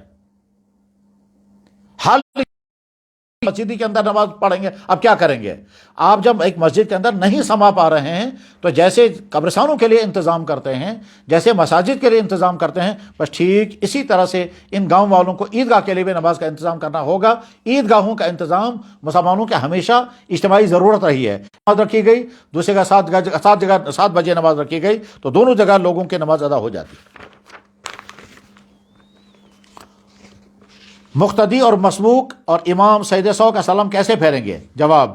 حال مسجد کے اندر نماز پڑھیں گے، اب کیا کریں گے؟ آپ جب ایک مسجد کے اندر نہیں سما پا رہے ہیں تو جیسے قبرستانوں کے لیے انتظام کرتے ہیں، جیسے مساجد کے لیے انتظام کرتے ہیں، بس ٹھیک اسی طرح سے ان گاؤں والوں کو عیدگاہ کے لیے بھی نماز کا انتظام کرنا ہوگا۔ عیدگاہوں کا انتظام مسلمانوں کے ہمیشہ اجتماعی ضرورت رہی ہے۔ نماز رکھی گئی، دوسرے کا 7 بجے نماز رکھی گئی تو دونوں جگہ لوگوں کی نماز ادا ہو جاتی۔ مقتدی اور مسبوق اور امام سجدہ سہو کا سلام کیسے پھیریں گے؟ جواب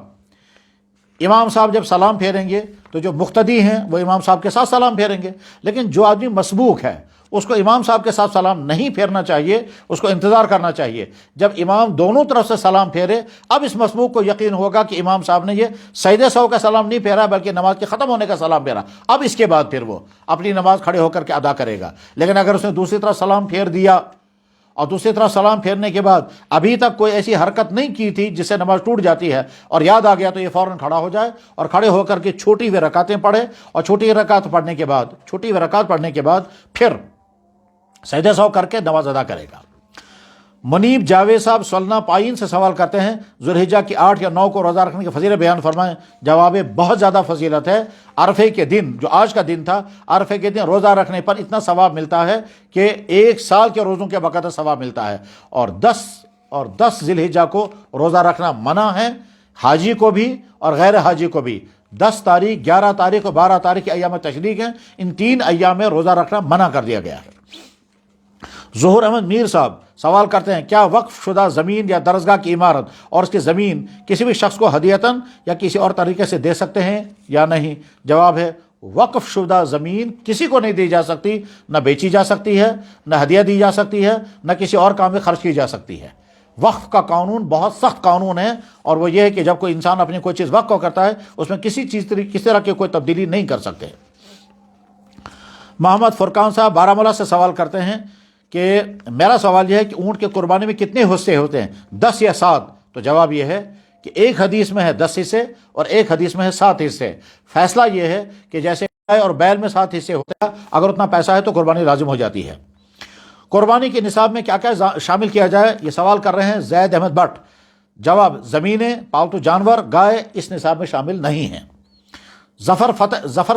امام صاحب جب سلام پھیریں گے تو جو مقتدی ہیں وہ امام صاحب کے ساتھ سلام پھیریں گے، لیکن جو آدمی مسبوق ہے اس کو امام صاحب کے ساتھ سلام نہیں پھیرنا چاہیے، اس کو انتظار کرنا چاہیے جب امام دونوں طرف سے سلام پھیرے۔ اب اس مسبوق کو یقین ہوگا کہ امام صاحب نے یہ سجدے سہو کا سلام نہیں پھیرا بلکہ نماز کے ختم ہونے کا سلام پھیرا، اب اس کے بعد پھر وہ اپنی نماز کھڑے ہو کر کے ادا کرے گا۔ لیکن اگر اس نے دوسری طرف سلام پھیر دیا اور دوسری طرف سلام پھیرنے کے بعد ابھی تک کوئی ایسی حرکت نہیں کی تھی جس سے نماز ٹوٹ جاتی ہے اور یاد آ گیا، تو یہ فوراً کھڑا ہو جائے اور کھڑے ہو کر کے چھوٹی ہوئی رکعتیں پڑھے، اور چھوٹی رکعت پڑھنے کے بعد پھر سجدہ سہو کر کے نماز ادا کرے گا۔ منیب جاوید صاحب سولنا پائن سے سوال کرتے ہیں، ذوالحجہ کی 8 یا 9 کو روزہ رکھنے کی فضیلت بیان فرمائیں۔ جواب بہت زیادہ فضیلت ہے۔ عرفے کے دن، جو آج کا دن تھا، عرفے کے دن روزہ رکھنے پر اتنا ثواب ملتا ہے کہ 1 سال کے روزوں کے بقدر ثواب ملتا ہے۔ اور 10 ذی الحجہ کو روزہ رکھنا منع ہے، حاجی کو بھی اور غیر حاجی کو بھی۔ 10 تاریخ، 11 تاریخ اور 12 تاریخ کے ایام تشریق ہیں، ان 3 ایام میں روزہ رکھنا منع کر دیا گیا ہے۔ ظہور احمد میر صاحب سوال کرتے ہیں، کیا وقف شدہ زمین یا درسگاہ کی عمارت اور اس کی زمین کسی بھی شخص کو ہدیتاً یا کسی اور طریقے سے دے سکتے ہیں یا نہیں؟ جواب ہے، وقف شدہ زمین کسی کو نہیں دی جا سکتی، نہ بیچی جا سکتی ہے، نہ ہدیہ دی جا سکتی ہے، نہ کسی اور کام میں خرچ کی جا سکتی ہے۔ وقف کا قانون بہت سخت قانون ہے، اور وہ یہ ہے کہ جب کوئی انسان اپنی کوئی چیز وقف کرتا ہے اس میں کسی طرح کی کوئی تبدیلی نہیں کر سکتے۔ محمد فرقان صاحب بارہمولہ سے سوال کرتے ہیں کہ میرا سوال یہ ہے کہ اونٹ کے قربانی میں کتنے حصے ہوتے ہیں، 10 یا 7؟ تو جواب یہ ہے کہ ایک حدیث میں ہے 10 حصے اور ایک حدیث میں ہے 7 حصے۔ فیصلہ یہ ہے کہ جیسے گائے اور بیل میں 7 حصے ہوتے ہیں، اگر اتنا پیسہ ہے تو قربانی لازم ہو جاتی ہے۔ قربانی کے نصاب میں کیا کیا شامل کیا جائے، یہ سوال کر رہے ہیں زید احمد بٹ۔ جواب، زمینیں، پالتو جانور، گائے اس نصاب میں شامل نہیں ہیں۔ ظفر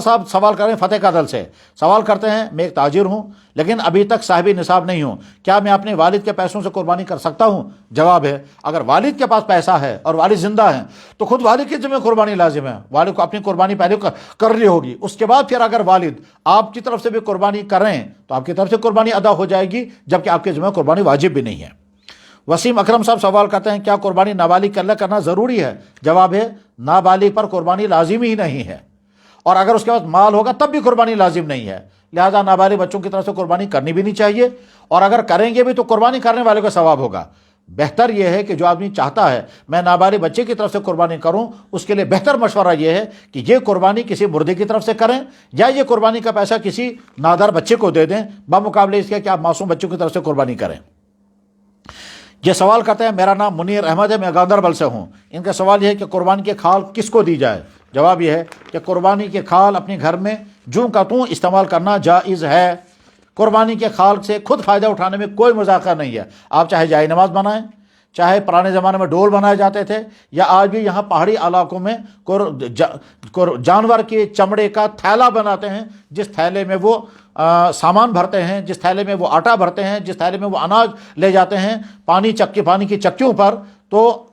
صاحب سوال کر رہے ہیں فتح کا دل سے، سوال کرتے ہیں، میں ایک تاجر ہوں لیکن ابھی تک صاحب نصاب نہیں ہوں، کیا میں اپنے والد کے پیسوں سے قربانی کر سکتا ہوں؟ جواب ہے، اگر والد کے پاس پیسہ ہے اور والد زندہ ہیں تو خود والد کے ذمہ قربانی لازم ہے، والد کو اپنی قربانی پہلے کر لی ہوگی، اس کے بعد پھر اگر والد آپ کی طرف سے بھی قربانی کریں تو آپ کی طرف سے قربانی ادا ہو جائے گی، جبکہ آپ کے ذمہ قربانی واجب بھی نہیں ہے۔ وسیم اکرم صاحب سوال کرتے ہیں، کیا قربانی نابالغ کے لیے کرنا ضروری ہے؟ جواب ہے، نابالغ پر قربانی لازمی ہی نہیں ہے، اور اگر اس کے پاس مال ہوگا تب بھی قربانی لازم نہیں ہے، لہذا نابالغ بچوں کی طرف سے قربانی کرنی بھی نہیں چاہیے، اور اگر کریں گے بھی تو قربانی کرنے والے کا ثواب ہوگا۔ بہتر یہ ہے کہ جو آدمی چاہتا ہے میں نابالغ بچے کی طرف سے قربانی کروں، اس کے لیے بہتر مشورہ یہ ہے کہ یہ قربانی کسی مردے کی طرف سے کریں، یا یہ قربانی کا پیسہ کسی نادار بچے کو دے دیں، بمقابلے اس کے کہ آپ معصوم بچوں کی طرف سے قربانی کریں۔ یہ سوال کرتے ہیں، میرا نام منیر احمد ہے، میں گاندربل سے ہوں، ان کا سوال یہ ہے کہ قربانی کی کھال کس کو دی جائے؟ جواب یہ ہے کہ قربانی کی کھال اپنے گھر میں جوں کا توں استعمال کرنا جائز ہے۔ قربانی کے کھال سے خود فائدہ اٹھانے میں کوئی مذاکرہ نہیں ہے، آپ چاہے جائے نماز بنائیں، چاہے پرانے زمانے میں ڈول بنائے جاتے تھے، یا آج بھی یہاں پہاڑی علاقوں میں جانور کے چمڑے کا تھیلا بناتے ہیں، جس تھیلے میں وہ سامان بھرتے ہیں، جس تھیلے میں وہ آٹا بھرتے ہیں، جس تھیلے میں وہ اناج لے جاتے ہیں پانی کی چکیوں پر، تو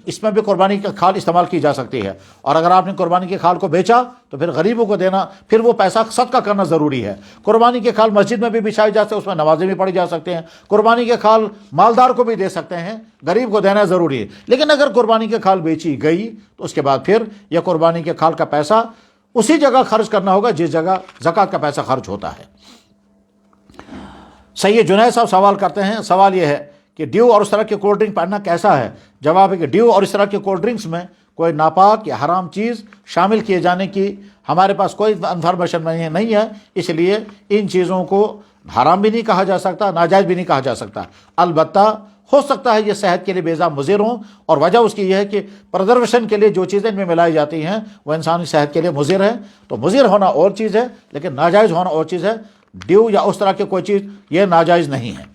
اس میں بھی قربانی کی کھال استعمال کی جا سکتی ہے۔ اور اگر آپ نے قربانی کی کھال کو بیچا تو پھر غریبوں کو دینا، پھر وہ پیسہ صدقہ کرنا ضروری ہے۔ قربانی کی کھال مسجد میں بھی بچھائی جا سکتے ہیں، اس میں نمازیں بھی پڑھی جا سکتے ہیں۔ قربانی کی کھال مالدار کو بھی دے سکتے ہیں، غریب کو دینا ضروری ہے۔ لیکن اگر قربانی کی کھال بیچی گئی تو اس کے بعد پھر یہ قربانی کی کھال کا پیسہ اسی جگہ خرچ کرنا ہوگا جس جگہ زکوٰۃ کا پیسہ خرچ ہوتا ہے۔ سید جنید صاحب سوال کرتے ہیں، سوال یہ ہے کہ ڈیو اور اس طرح کی کولڈ ڈرنک پہننا کیسا ہے؟ جواب ہے کہ ڈیو اور اس طرح کی کولڈ ڈرنکس میں کوئی ناپاک یا حرام چیز شامل کیے جانے کی ہمارے پاس کوئی انفارمیشن نہیں ہے، اس لیے ان چیزوں کو حرام بھی نہیں کہا جا سکتا، ناجائز بھی نہیں کہا جا سکتا۔ البتہ ہو سکتا ہے یہ صحت کے لیے بیزا مضر ہوں، اور وجہ اس کی یہ ہے کہ پرزرویشن کے لیے جو چیزیں ان میں ملائی جاتی ہیں وہ انسانی صحت کے لیے مضر ہے، تو مضر ہونا اور چیز ہے لیکن ناجائز ہونا اور چیز ہے۔ ڈیو یا اس طرح کی کوئی چیز یہ ناجائز نہیں ہے۔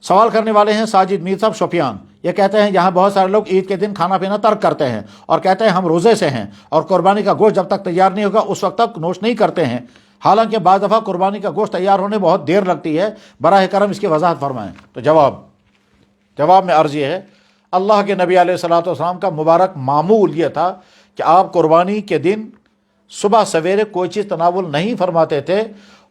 سوال کرنے والے ہیں ساجد میر صاحب شوپیان، یہ کہتے ہیں یہاں بہت سارے لوگ عید کے دن کھانا پینا ترک کرتے ہیں اور کہتے ہیں ہم روزے سے ہیں اور قربانی کا گوشت جب تک تیار نہیں ہوگا اس وقت تک نوش نہیں کرتے ہیں، حالانکہ بعض دفعہ قربانی کا گوشت تیار ہونے بہت دیر لگتی ہے، براہ کرم اس کی وضاحت فرمائیں۔ تو جواب میں عرض یہ ہے، اللہ کے نبی علیہ الصلوۃ والسلام کا مبارک معمول یہ تھا کہ آپ قربانی کے دن صبح سویرے کوئی چیز تناول نہیں فرماتے تھے،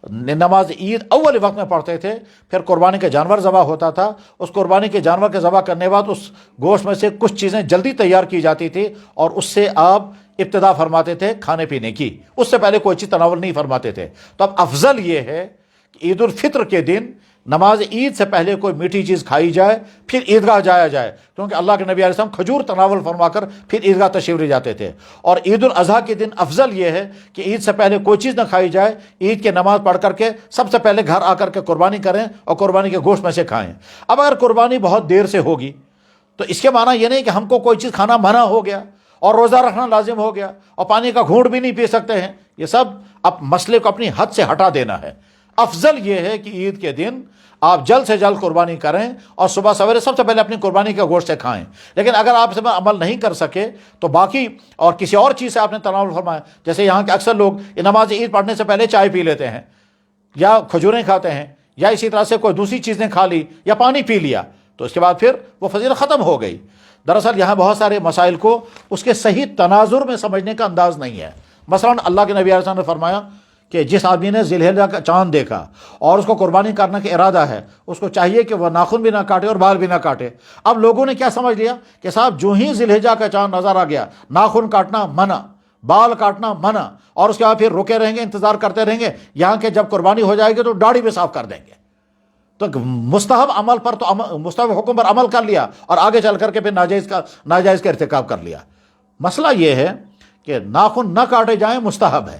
نماز عید اول وقت میں پڑھتے تھے، پھر قربانی کا جانور ذبح ہوتا تھا، اس قربانی کے جانور کے ذبح کرنے کے بعد اس گوشت میں سے کچھ چیزیں جلدی تیار کی جاتی تھی اور اس سے آپ ابتدا فرماتے تھے کھانے پینے کی، اس سے پہلے کوئی چیز تناول نہیں فرماتے تھے۔ تو اب افضل یہ ہے کہ عید الفطر کے دن نماز عید سے پہلے کوئی میٹھی چیز کھائی جائے، پھر عیدگاہ جایا جائے، کیونکہ اللہ کے نبی علیہ السلام کھجور تناول فرما کر پھر عیدگاہ تشریف لے جاتے تھے۔ اور عید الاضحیٰ کے دن افضل یہ ہے کہ عید سے پہلے کوئی چیز نہ کھائی جائے، عید کی نماز پڑھ کر کے سب سے پہلے گھر آ کر کے قربانی کریں اور قربانی کے گوشت میں سے کھائیں۔ اب اگر قربانی بہت دیر سے ہوگی تو اس کے معنی یہ نہیں کہ ہم کو کوئی چیز کھانا منع ہو گیا اور روزہ رکھنا لازم ہو گیا اور پانی کا گھونٹ بھی نہیں پی سکتے ہیں۔ یہ سب اب مسئلے کو اپنی حد سے ہٹا دینا ہے۔ افضل یہ ہے کہ عید کے دن آپ جلد سے جلد قربانی کریں اور صبح سویرے سب سے پہلے اپنی قربانی کے گوشت سے کھائیں۔ لیکن اگر آپ اس میں عمل نہیں کر سکے تو باقی اور کسی اور چیز سے آپ نے تناول فرمایا، جیسے یہاں کے اکثر لوگ نماز عید پڑھنے سے پہلے چائے پی لیتے ہیں یا کھجوریں کھاتے ہیں یا اسی طرح سے کوئی دوسری چیزیں کھا لی یا پانی پی لیا، تو اس کے بعد پھر وہ فضیلت ختم ہو گئی۔ دراصل یہاں بہت سارے مسائل کو اس کے صحیح تناظر میں سمجھنے کا انداز نہیں ہے۔ مثلا اللہ کے نبی علیہ السلام نے فرمایا کہ جس آدمی نے ذی الحجہ کا چاند دیکھا اور اس کو قربانی کرنے کا ارادہ ہے، اس کو چاہیے کہ وہ ناخن بھی نہ کاٹے اور بال بھی نہ کاٹے۔ اب لوگوں نے کیا سمجھ لیا کہ صاحب جو ہی ذی الحجہ کا چاند نظر آ گیا، ناخن کاٹنا منع، بال کاٹنا منع، اور اس کے بعد پھر رکے رہیں گے، انتظار کرتے رہیں گے یہاں کہ جب قربانی ہو جائے گی تو داڑھی بھی صاف کر دیں گے۔ تو مستحب عمل پر تو مستحب حکم پر عمل کر لیا اور آگے چل کر کے پھر ناجائز کا ارتکاب کر لیا۔ مسئلہ یہ ہے کہ ناخن نہ کاٹے جائیں مستحب ہے،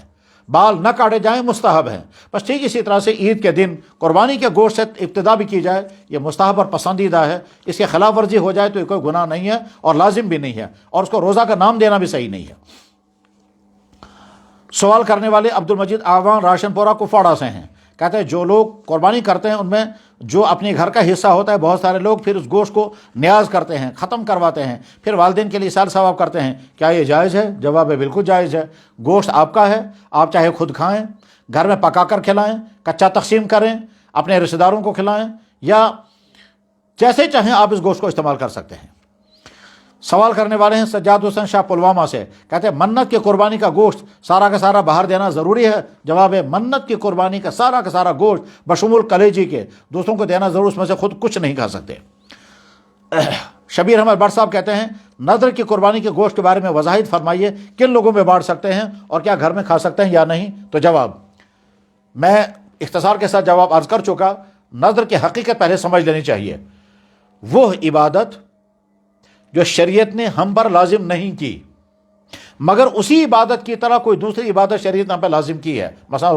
بال نہ کاٹے جائیں مستحب ہے، بس ٹھیک اسی طرح سے عید کے دن قربانی کے گوشت سے ابتدا بھی کی جائے، یہ مستحب اور پسندیدہ ہے۔ اس کے خلاف ورزی ہو جائے تو یہ کوئی گناہ نہیں ہے اور لازم بھی نہیں ہے، اور اس کو روزہ کا نام دینا بھی صحیح نہیں ہے۔ سوال کرنے والے عبد المجید آوان راشن پورہ کپواڑہ سے ہیں، کہتے ہیں جو لوگ قربانی کرتے ہیں ان میں جو اپنے گھر کا حصہ ہوتا ہے، بہت سارے لوگ پھر اس گوشت کو نیاز کرتے ہیں، ختم کرواتے ہیں، پھر والدین کے لیے سال ثواب کرتے ہیں، کیا یہ جائز ہے؟ جواب ہے بالکل جائز ہے۔ گوشت آپ کا ہے، آپ چاہے خود کھائیں، گھر میں پکا کر کھلائیں، کچا تقسیم کریں، اپنے رشتہ داروں کو کھلائیں، یا جیسے چاہیں آپ اس گوشت کو استعمال کر سکتے ہیں۔ سوال کرنے والے ہیں سجاد حسین شاہ پلوامہ سے، کہتے ہیں منت کی قربانی کا گوشت سارا کا سارا باہر دینا ضروری ہے؟ جواب ہے منت کی قربانی کا سارا گوشت بشمول کلیجی کے دوستوں کو دینا ضرور، اس میں سے خود کچھ نہیں کھا سکتے۔ شبیر احمد بٹ صاحب کہتے ہیں نذر کی قربانی کے گوشت کے بارے میں وضاحت فرمائیے، کن لوگوں میں بانٹ سکتے ہیں اور کیا گھر میں کھا سکتے ہیں یا نہیں؟ تو جواب میں اختصار کے ساتھ جواب عرض کر چکا۔ نذر کی حقیقت پہلے سمجھ لینی چاہیے۔ وہ عبادت جو شریعت نے ہم پر لازم نہیں کی، مگر اسی عبادت کی طرح کوئی دوسری عبادت شریعت نے ہم پر لازم کی ہے، مثلا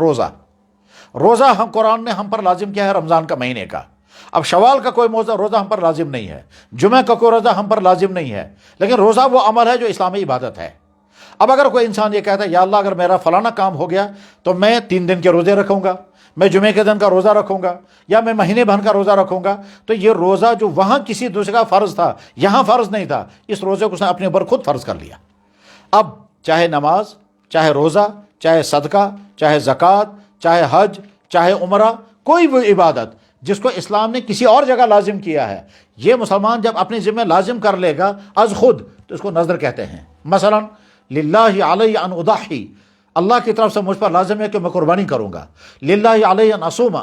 روزہ ہم قرآن نے ہم پر لازم کیا ہے رمضان کا مہینے کا۔ اب شوال کا کوئی روزہ ہم پر لازم نہیں ہے، جمعہ کا کوئی روزہ ہم پر لازم نہیں ہے، لیکن روزہ وہ عمل ہے جو اسلامی عبادت ہے۔ اب اگر کوئی انسان یہ کہتا ہے یا اللہ اگر میرا فلانا کام ہو گیا تو میں 3 دن کے روزے رکھوں گا، میں جمعے کے دن کا روزہ رکھوں گا، یا میں مہینے بھر کا روزہ رکھوں گا، تو یہ روزہ جو وہاں کسی دوسرے کا فرض تھا یہاں فرض نہیں تھا، اس روزے کو اس نے اپنے اوپر خود فرض کر لیا۔ اب چاہے نماز، چاہے روزہ، چاہے صدقہ، چاہے زکوٰۃ، چاہے حج، چاہے عمرہ، کوئی بھی عبادت جس کو اسلام نے کسی اور جگہ لازم کیا ہے، یہ مسلمان جب اپنے ذمہ لازم کر لے گا از خود تو اس کو نذر کہتے ہیں۔ مثلا للہ علی ان اضحی، اللہ کی طرف سے مجھ پر لازم ہے کہ میں قربانی کروں گا۔ للہ علی ان اصوم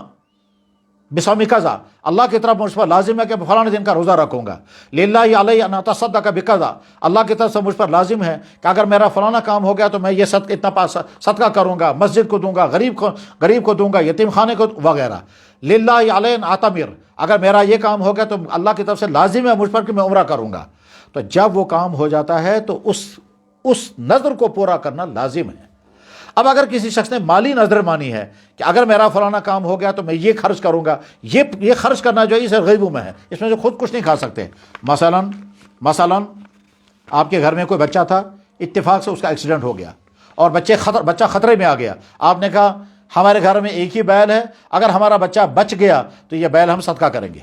بصوم کذا، اللہ کی طرف مجھ پر لازم ہے کہ میں فلاں دن کا روزہ رکھوں گا۔ للہ علی ان اتصدق بکذا، اللہ کی طرف سے مجھ پر لازم ہے کہ اگر میرا فلانا کام ہو گیا تو میں یہ صدقہ کروں گا، مسجد کو دوں گا، غریب کو دوں گا، یتیم خانے کو وغیرہ۔ للہ علی ان اعتمر، اگر میرا یہ کام ہو گیا تو اللہ کی طرف سے لازم ہے مجھ پر کہ میں عمرہ کروں گا۔ تو جب وہ کام ہو جاتا ہے تو اس نذر کو پورا کرنا لازم ہے۔ اب اگر کسی شخص نے مالی نذر مانی ہے کہ اگر میرا فلانا کام ہو گیا تو میں یہ خرچ کروں گا، یہ خرچ کرنا جو ہے اسے غیبوں میں ہے، اس میں سے خود کچھ نہیں کھا سکتے۔ مثلا آپ کے گھر میں کوئی بچہ تھا، اتفاق سے اس کا ایکسیڈنٹ ہو گیا اور بچہ خطرے میں آ گیا، آپ نے کہا ہمارے گھر میں ایک ہی بیل ہے، اگر ہمارا بچہ بچ گیا تو یہ بیل ہم صدقہ کریں گے۔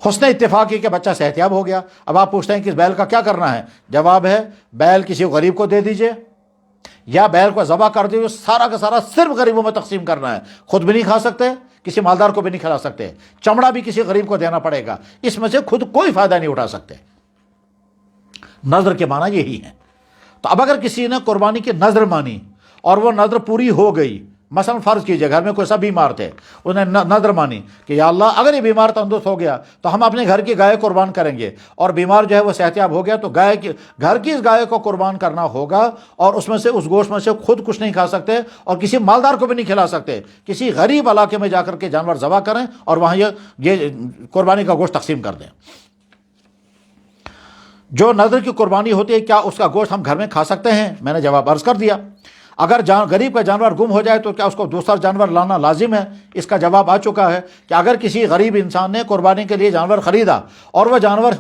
حسن اتفاق یہ کہ بچہ صحت یاب ہو گیا۔ اب آپ پوچھتے ہیں کہ اس بیل کا کیا کرنا ہے؟ جواب ہے بیل کسی غریب کو دے دیجئے یا بیل کو ذبح کر دیجئے، سارا کا سارا صرف غریبوں میں تقسیم کرنا ہے، خود بھی نہیں کھا سکتے، کسی مالدار کو بھی نہیں کھلا سکتے، چمڑا بھی کسی غریب کو دینا پڑے گا، اس میں سے خود کوئی فائدہ نہیں اٹھا سکتے۔ نذر کے معنی یہی ہے۔ تو اب اگر کسی نے قربانی کی نذر مانی اور وہ نذر پوری ہو گئی، مثلا فرض کیجئے گھر میں کوئی سب بیمار تھے، انہیں نظر مانی کہ یا اللہ اگر یہ بیمار تندرست ہو گیا تو ہم اپنے گھر کی گائے قربان کریں گے، اور بیمار جو ہے وہ صحت یاب ہو گیا تو گھر کی اس گائے کو قربان کرنا ہوگا، اور اس میں سے اس گوشت میں سے خود کچھ نہیں کھا سکتے اور کسی مالدار کو بھی نہیں کھلا سکتے، کسی غریب علاقے میں جا کر کے جانور ذبح کریں اور وہاں یہ قربانی کا گوشت تقسیم کر دیں۔ جو نظر کی قربانی ہوتی ہے، کیا اس کا گوشت ہم گھر میں کھا سکتے ہیں؟ میں نے جواب عرض کر دیا۔ اگر غریب کا جانور گم ہو جائے تو کیا اس کو دوسرا جانور لانا لازم ہے؟ اس کا جواب آ چکا ہے کہ اگر کسی غریب انسان نے قربانی کے لیے جانور خریدا اور وہ جانور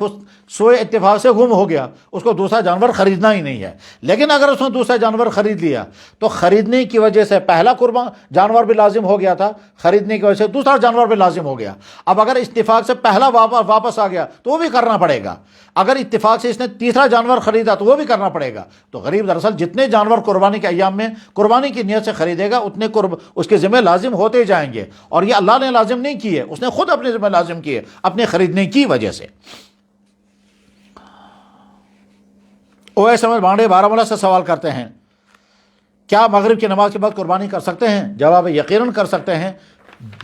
سوئے اتفاق سے گم ہو گیا، اس کو دوسرا جانور خریدنا ہی نہیں ہے۔ لیکن اگر اس نے دوسرا جانور خرید لیا تو خریدنے کی وجہ سے پہلا جانور بھی لازم ہو گیا تھا، خریدنے کی وجہ سے دوسرا جانور بھی لازم ہو گیا۔ اب اگر اتفاق سے پہلا واپس آ گیا تو وہ بھی کرنا پڑے گا، اگر اتفاق سے اس نے تیسرا جانور خریدا تو وہ بھی کرنا پڑے گا۔ تو غریب دراصل جتنے جانور قربانی کے ایام میں قربانی کی نیت سے خریدے گا اتنے اس کے ذمہ لازم ہوتے جائیں گے، اور یہ اللہ نے لازم نہیں کیے، اس نے خود اپنے ذمہ لازم کیے اپنے خریدنے کی وجہ سے۔ اویس احمد بانڈے بارہمولہ سے سوال کرتے ہیں، کیا مغرب کی نماز کے بعد قربانی کر سکتے ہیں؟ جواب ہے یقیناً کر سکتے ہیں۔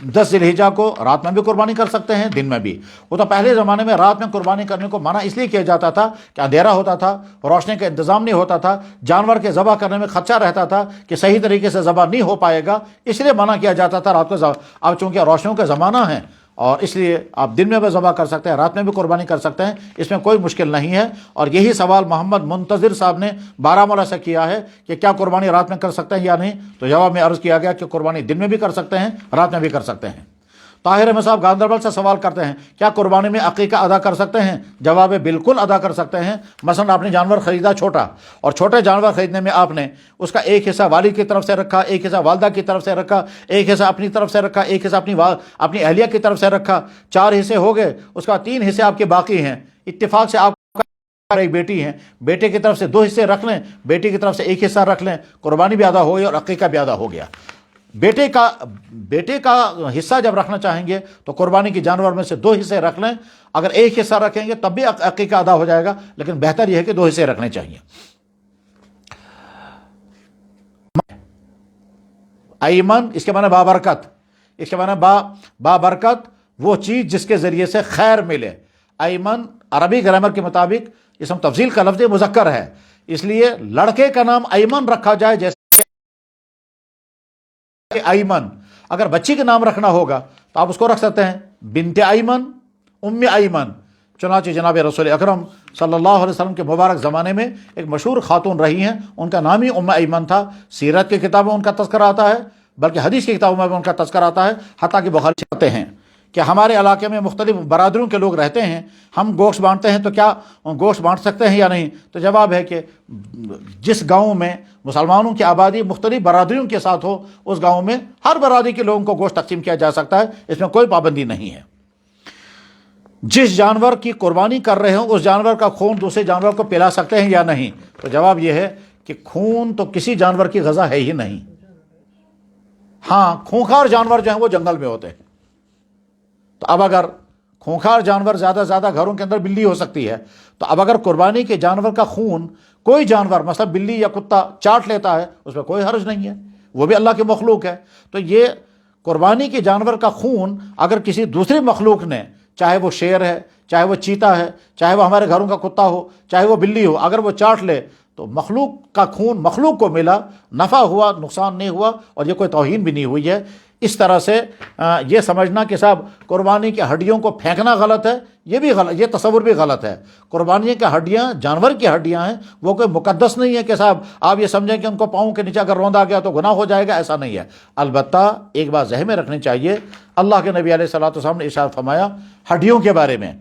10 ذی الحجہ کو رات میں بھی قربانی کر سکتے ہیں، دن میں بھی۔ وہ تو پہلے زمانے میں رات میں قربانی کرنے کو منع اس لیے کیا جاتا تھا کہ اندھیرا ہوتا تھا، روشنی کا انتظام نہیں ہوتا تھا، جانور کے ذبح کرنے میں خدشہ رہتا تھا کہ صحیح طریقے سے ذبح نہیں ہو پائے گا، اس لیے منع کیا جاتا تھا رات کو۔ اب چونکہ روشنیوں کا زمانہ ہے اور اس لیے آپ دن میں بھی ذبح کر سکتے ہیں، رات میں بھی قربانی کر سکتے ہیں، اس میں کوئی مشکل نہیں ہے۔ اور یہی سوال محمد منتظر صاحب نے بارہمولہ سے کیا ہے کہ کیا قربانی رات میں کر سکتے ہیں یا نہیں، تو جواب میں عرض کیا گیا کہ قربانی دن میں بھی کر سکتے ہیں، رات میں بھی کر سکتے ہیں۔ طاہر احمد صاحب گاندربل سے سوال کرتے ہیں، کیا قربانی میں عقیقہ ادا کر سکتے ہیں؟ جواب ہے بالکل ادا کر سکتے ہیں۔ مثلا آپ نے جانور خریدا چھوٹا، اور چھوٹے جانور خریدنے میں آپ نے اس کا ایک حصہ والد کی طرف سے رکھا، ایک حصہ والدہ کی طرف سے رکھا، ایک حصہ اپنی طرف سے رکھا، ایک حصہ اپنی اہلیہ کی طرف سے رکھا، 4 حصے ہو گئے، اس کا 3 حصے آپ کے باقی ہیں۔ اتفاق سے آپ ایک بیٹی ہیں، بیٹے کی طرف سے 2 حصے رکھ لیں، بیٹی کی طرف سے 1 حصہ رکھ لیں، قربانی بھی ادا ہو گئی اور عقیقہ بھی ادا ہو گیا۔ بیٹے کا حصہ جب رکھنا چاہیں گے تو قربانی کے جانور میں سے 2 حصے رکھ لیں، اگر 1 حصہ رکھیں گے تب بھی عقیقہ ادا ہو جائے گا، لیکن بہتر یہ ہے کہ 2 حصے رکھنے چاہیے۔ ایمن اس کے معنی بابرکت، اس کے معنی بابرکت وہ چیز جس کے ذریعے سے خیر ملے۔ ایمن عربی گرامر کے مطابق اسم تفضیل کا لفظ مذکر ہے، اس لیے لڑکے کا نام ایمن رکھا جائے جیسے ایمن۔ اگر بچی کا نام رکھنا ہوگا تو آپ اس کو رکھ سکتے ہیں بنت ایمن، ام ایمن۔ چنانچہ جناب رسول اکرم صلی اللہ علیہ وسلم کے مبارک زمانے میں ایک مشہور خاتون رہی ہیں، ان کا نام ہی ام ایمن تھا۔ سیرت کی کتابوں میں ان کا تذکرہ آتا ہے، بلکہ حدیث کی کتابوں میں بھی ان کا تذکرہ آتا ہے، حتیٰ کہ بخاری چاہتے ہیں کہ ہمارے علاقے میں مختلف برادریوں کے لوگ رہتے ہیں، ہم گوشت بانٹتے ہیں تو کیا گوشت بانٹ سکتے ہیں یا نہیں؟ تو جواب ہے کہ جس گاؤں میں مسلمانوں کی آبادی مختلف برادریوں کے ساتھ ہو، اس گاؤں میں ہر برادری کے لوگوں کو گوشت تقسیم کیا جا سکتا ہے، اس میں کوئی پابندی نہیں ہے۔ جس جانور کی قربانی کر رہے ہوں اس جانور کا خون دوسرے جانور کو پلا سکتے ہیں یا نہیں؟ تو جواب یہ ہے کہ خون تو کسی جانور کی غذا ہے ہی نہیں۔ ہاں، خونخوار جانور جو ہیں وہ جنگل میں ہوتے ہیں، تو اب اگر خونخوار جانور زیادہ گھروں کے اندر بلی ہو سکتی ہے، تو اب اگر قربانی کے جانور کا خون کوئی جانور مثلا بلی یا کتا چاٹ لیتا ہے، اس میں کوئی حرج نہیں ہے، وہ بھی اللہ کی مخلوق ہے۔ تو یہ قربانی کے جانور کا خون اگر کسی دوسری مخلوق نے، چاہے وہ شیر ہے، چاہے وہ چیتا ہے، چاہے وہ ہمارے گھروں کا کتا ہو، چاہے وہ بلی ہو، اگر وہ چاٹ لے تو مخلوق کا خون مخلوق کو ملا، نفع ہوا، نقصان نہیں ہوا، اور یہ کوئی توہین بھی نہیں ہوئی ہے۔ اس طرح سے یہ سمجھنا کہ صاحب قربانی کی ہڈیوں کو پھینکنا غلط ہے، یہ بھی غلط، یہ تصور بھی غلط ہے۔ قربانی کی ہڈیاں جانور کی ہڈیاں ہیں، وہ کوئی مقدس نہیں ہے کہ صاحب آپ یہ سمجھیں کہ ان کو پاؤں کے نیچے اگر روندا گیا تو گناہ ہو جائے گا، ایسا نہیں ہے۔ البتہ ایک بات ذہن میں رکھنی چاہیے، اللہ کے نبی علیہ الصلوۃ والسلام نے ارشاد فرمایا ہڈیوں کے بارے میں،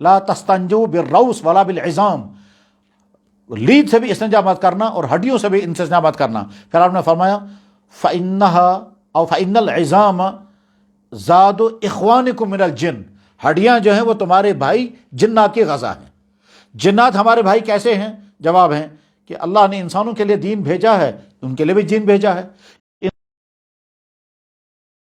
لا تستنجوا بالروس ولا بالعظام، لید سے بھی استنجا مت کرنا اور ہڈیوں سے بھی استنجا مت کرنا۔ پھر آپ نے فرمایا فإنها او فإن العظام زاد اخوانکم من الجن، ہڈیاں جو ہیں وہ تمہارے بھائی جنات کی غذا ہیں۔ جنات ہمارے بھائی کیسے ہیں؟ جواب ہے کہ اللہ نے انسانوں کے لیے دین بھیجا ہے، ان کے لیے بھی جن بھیجا ہے۔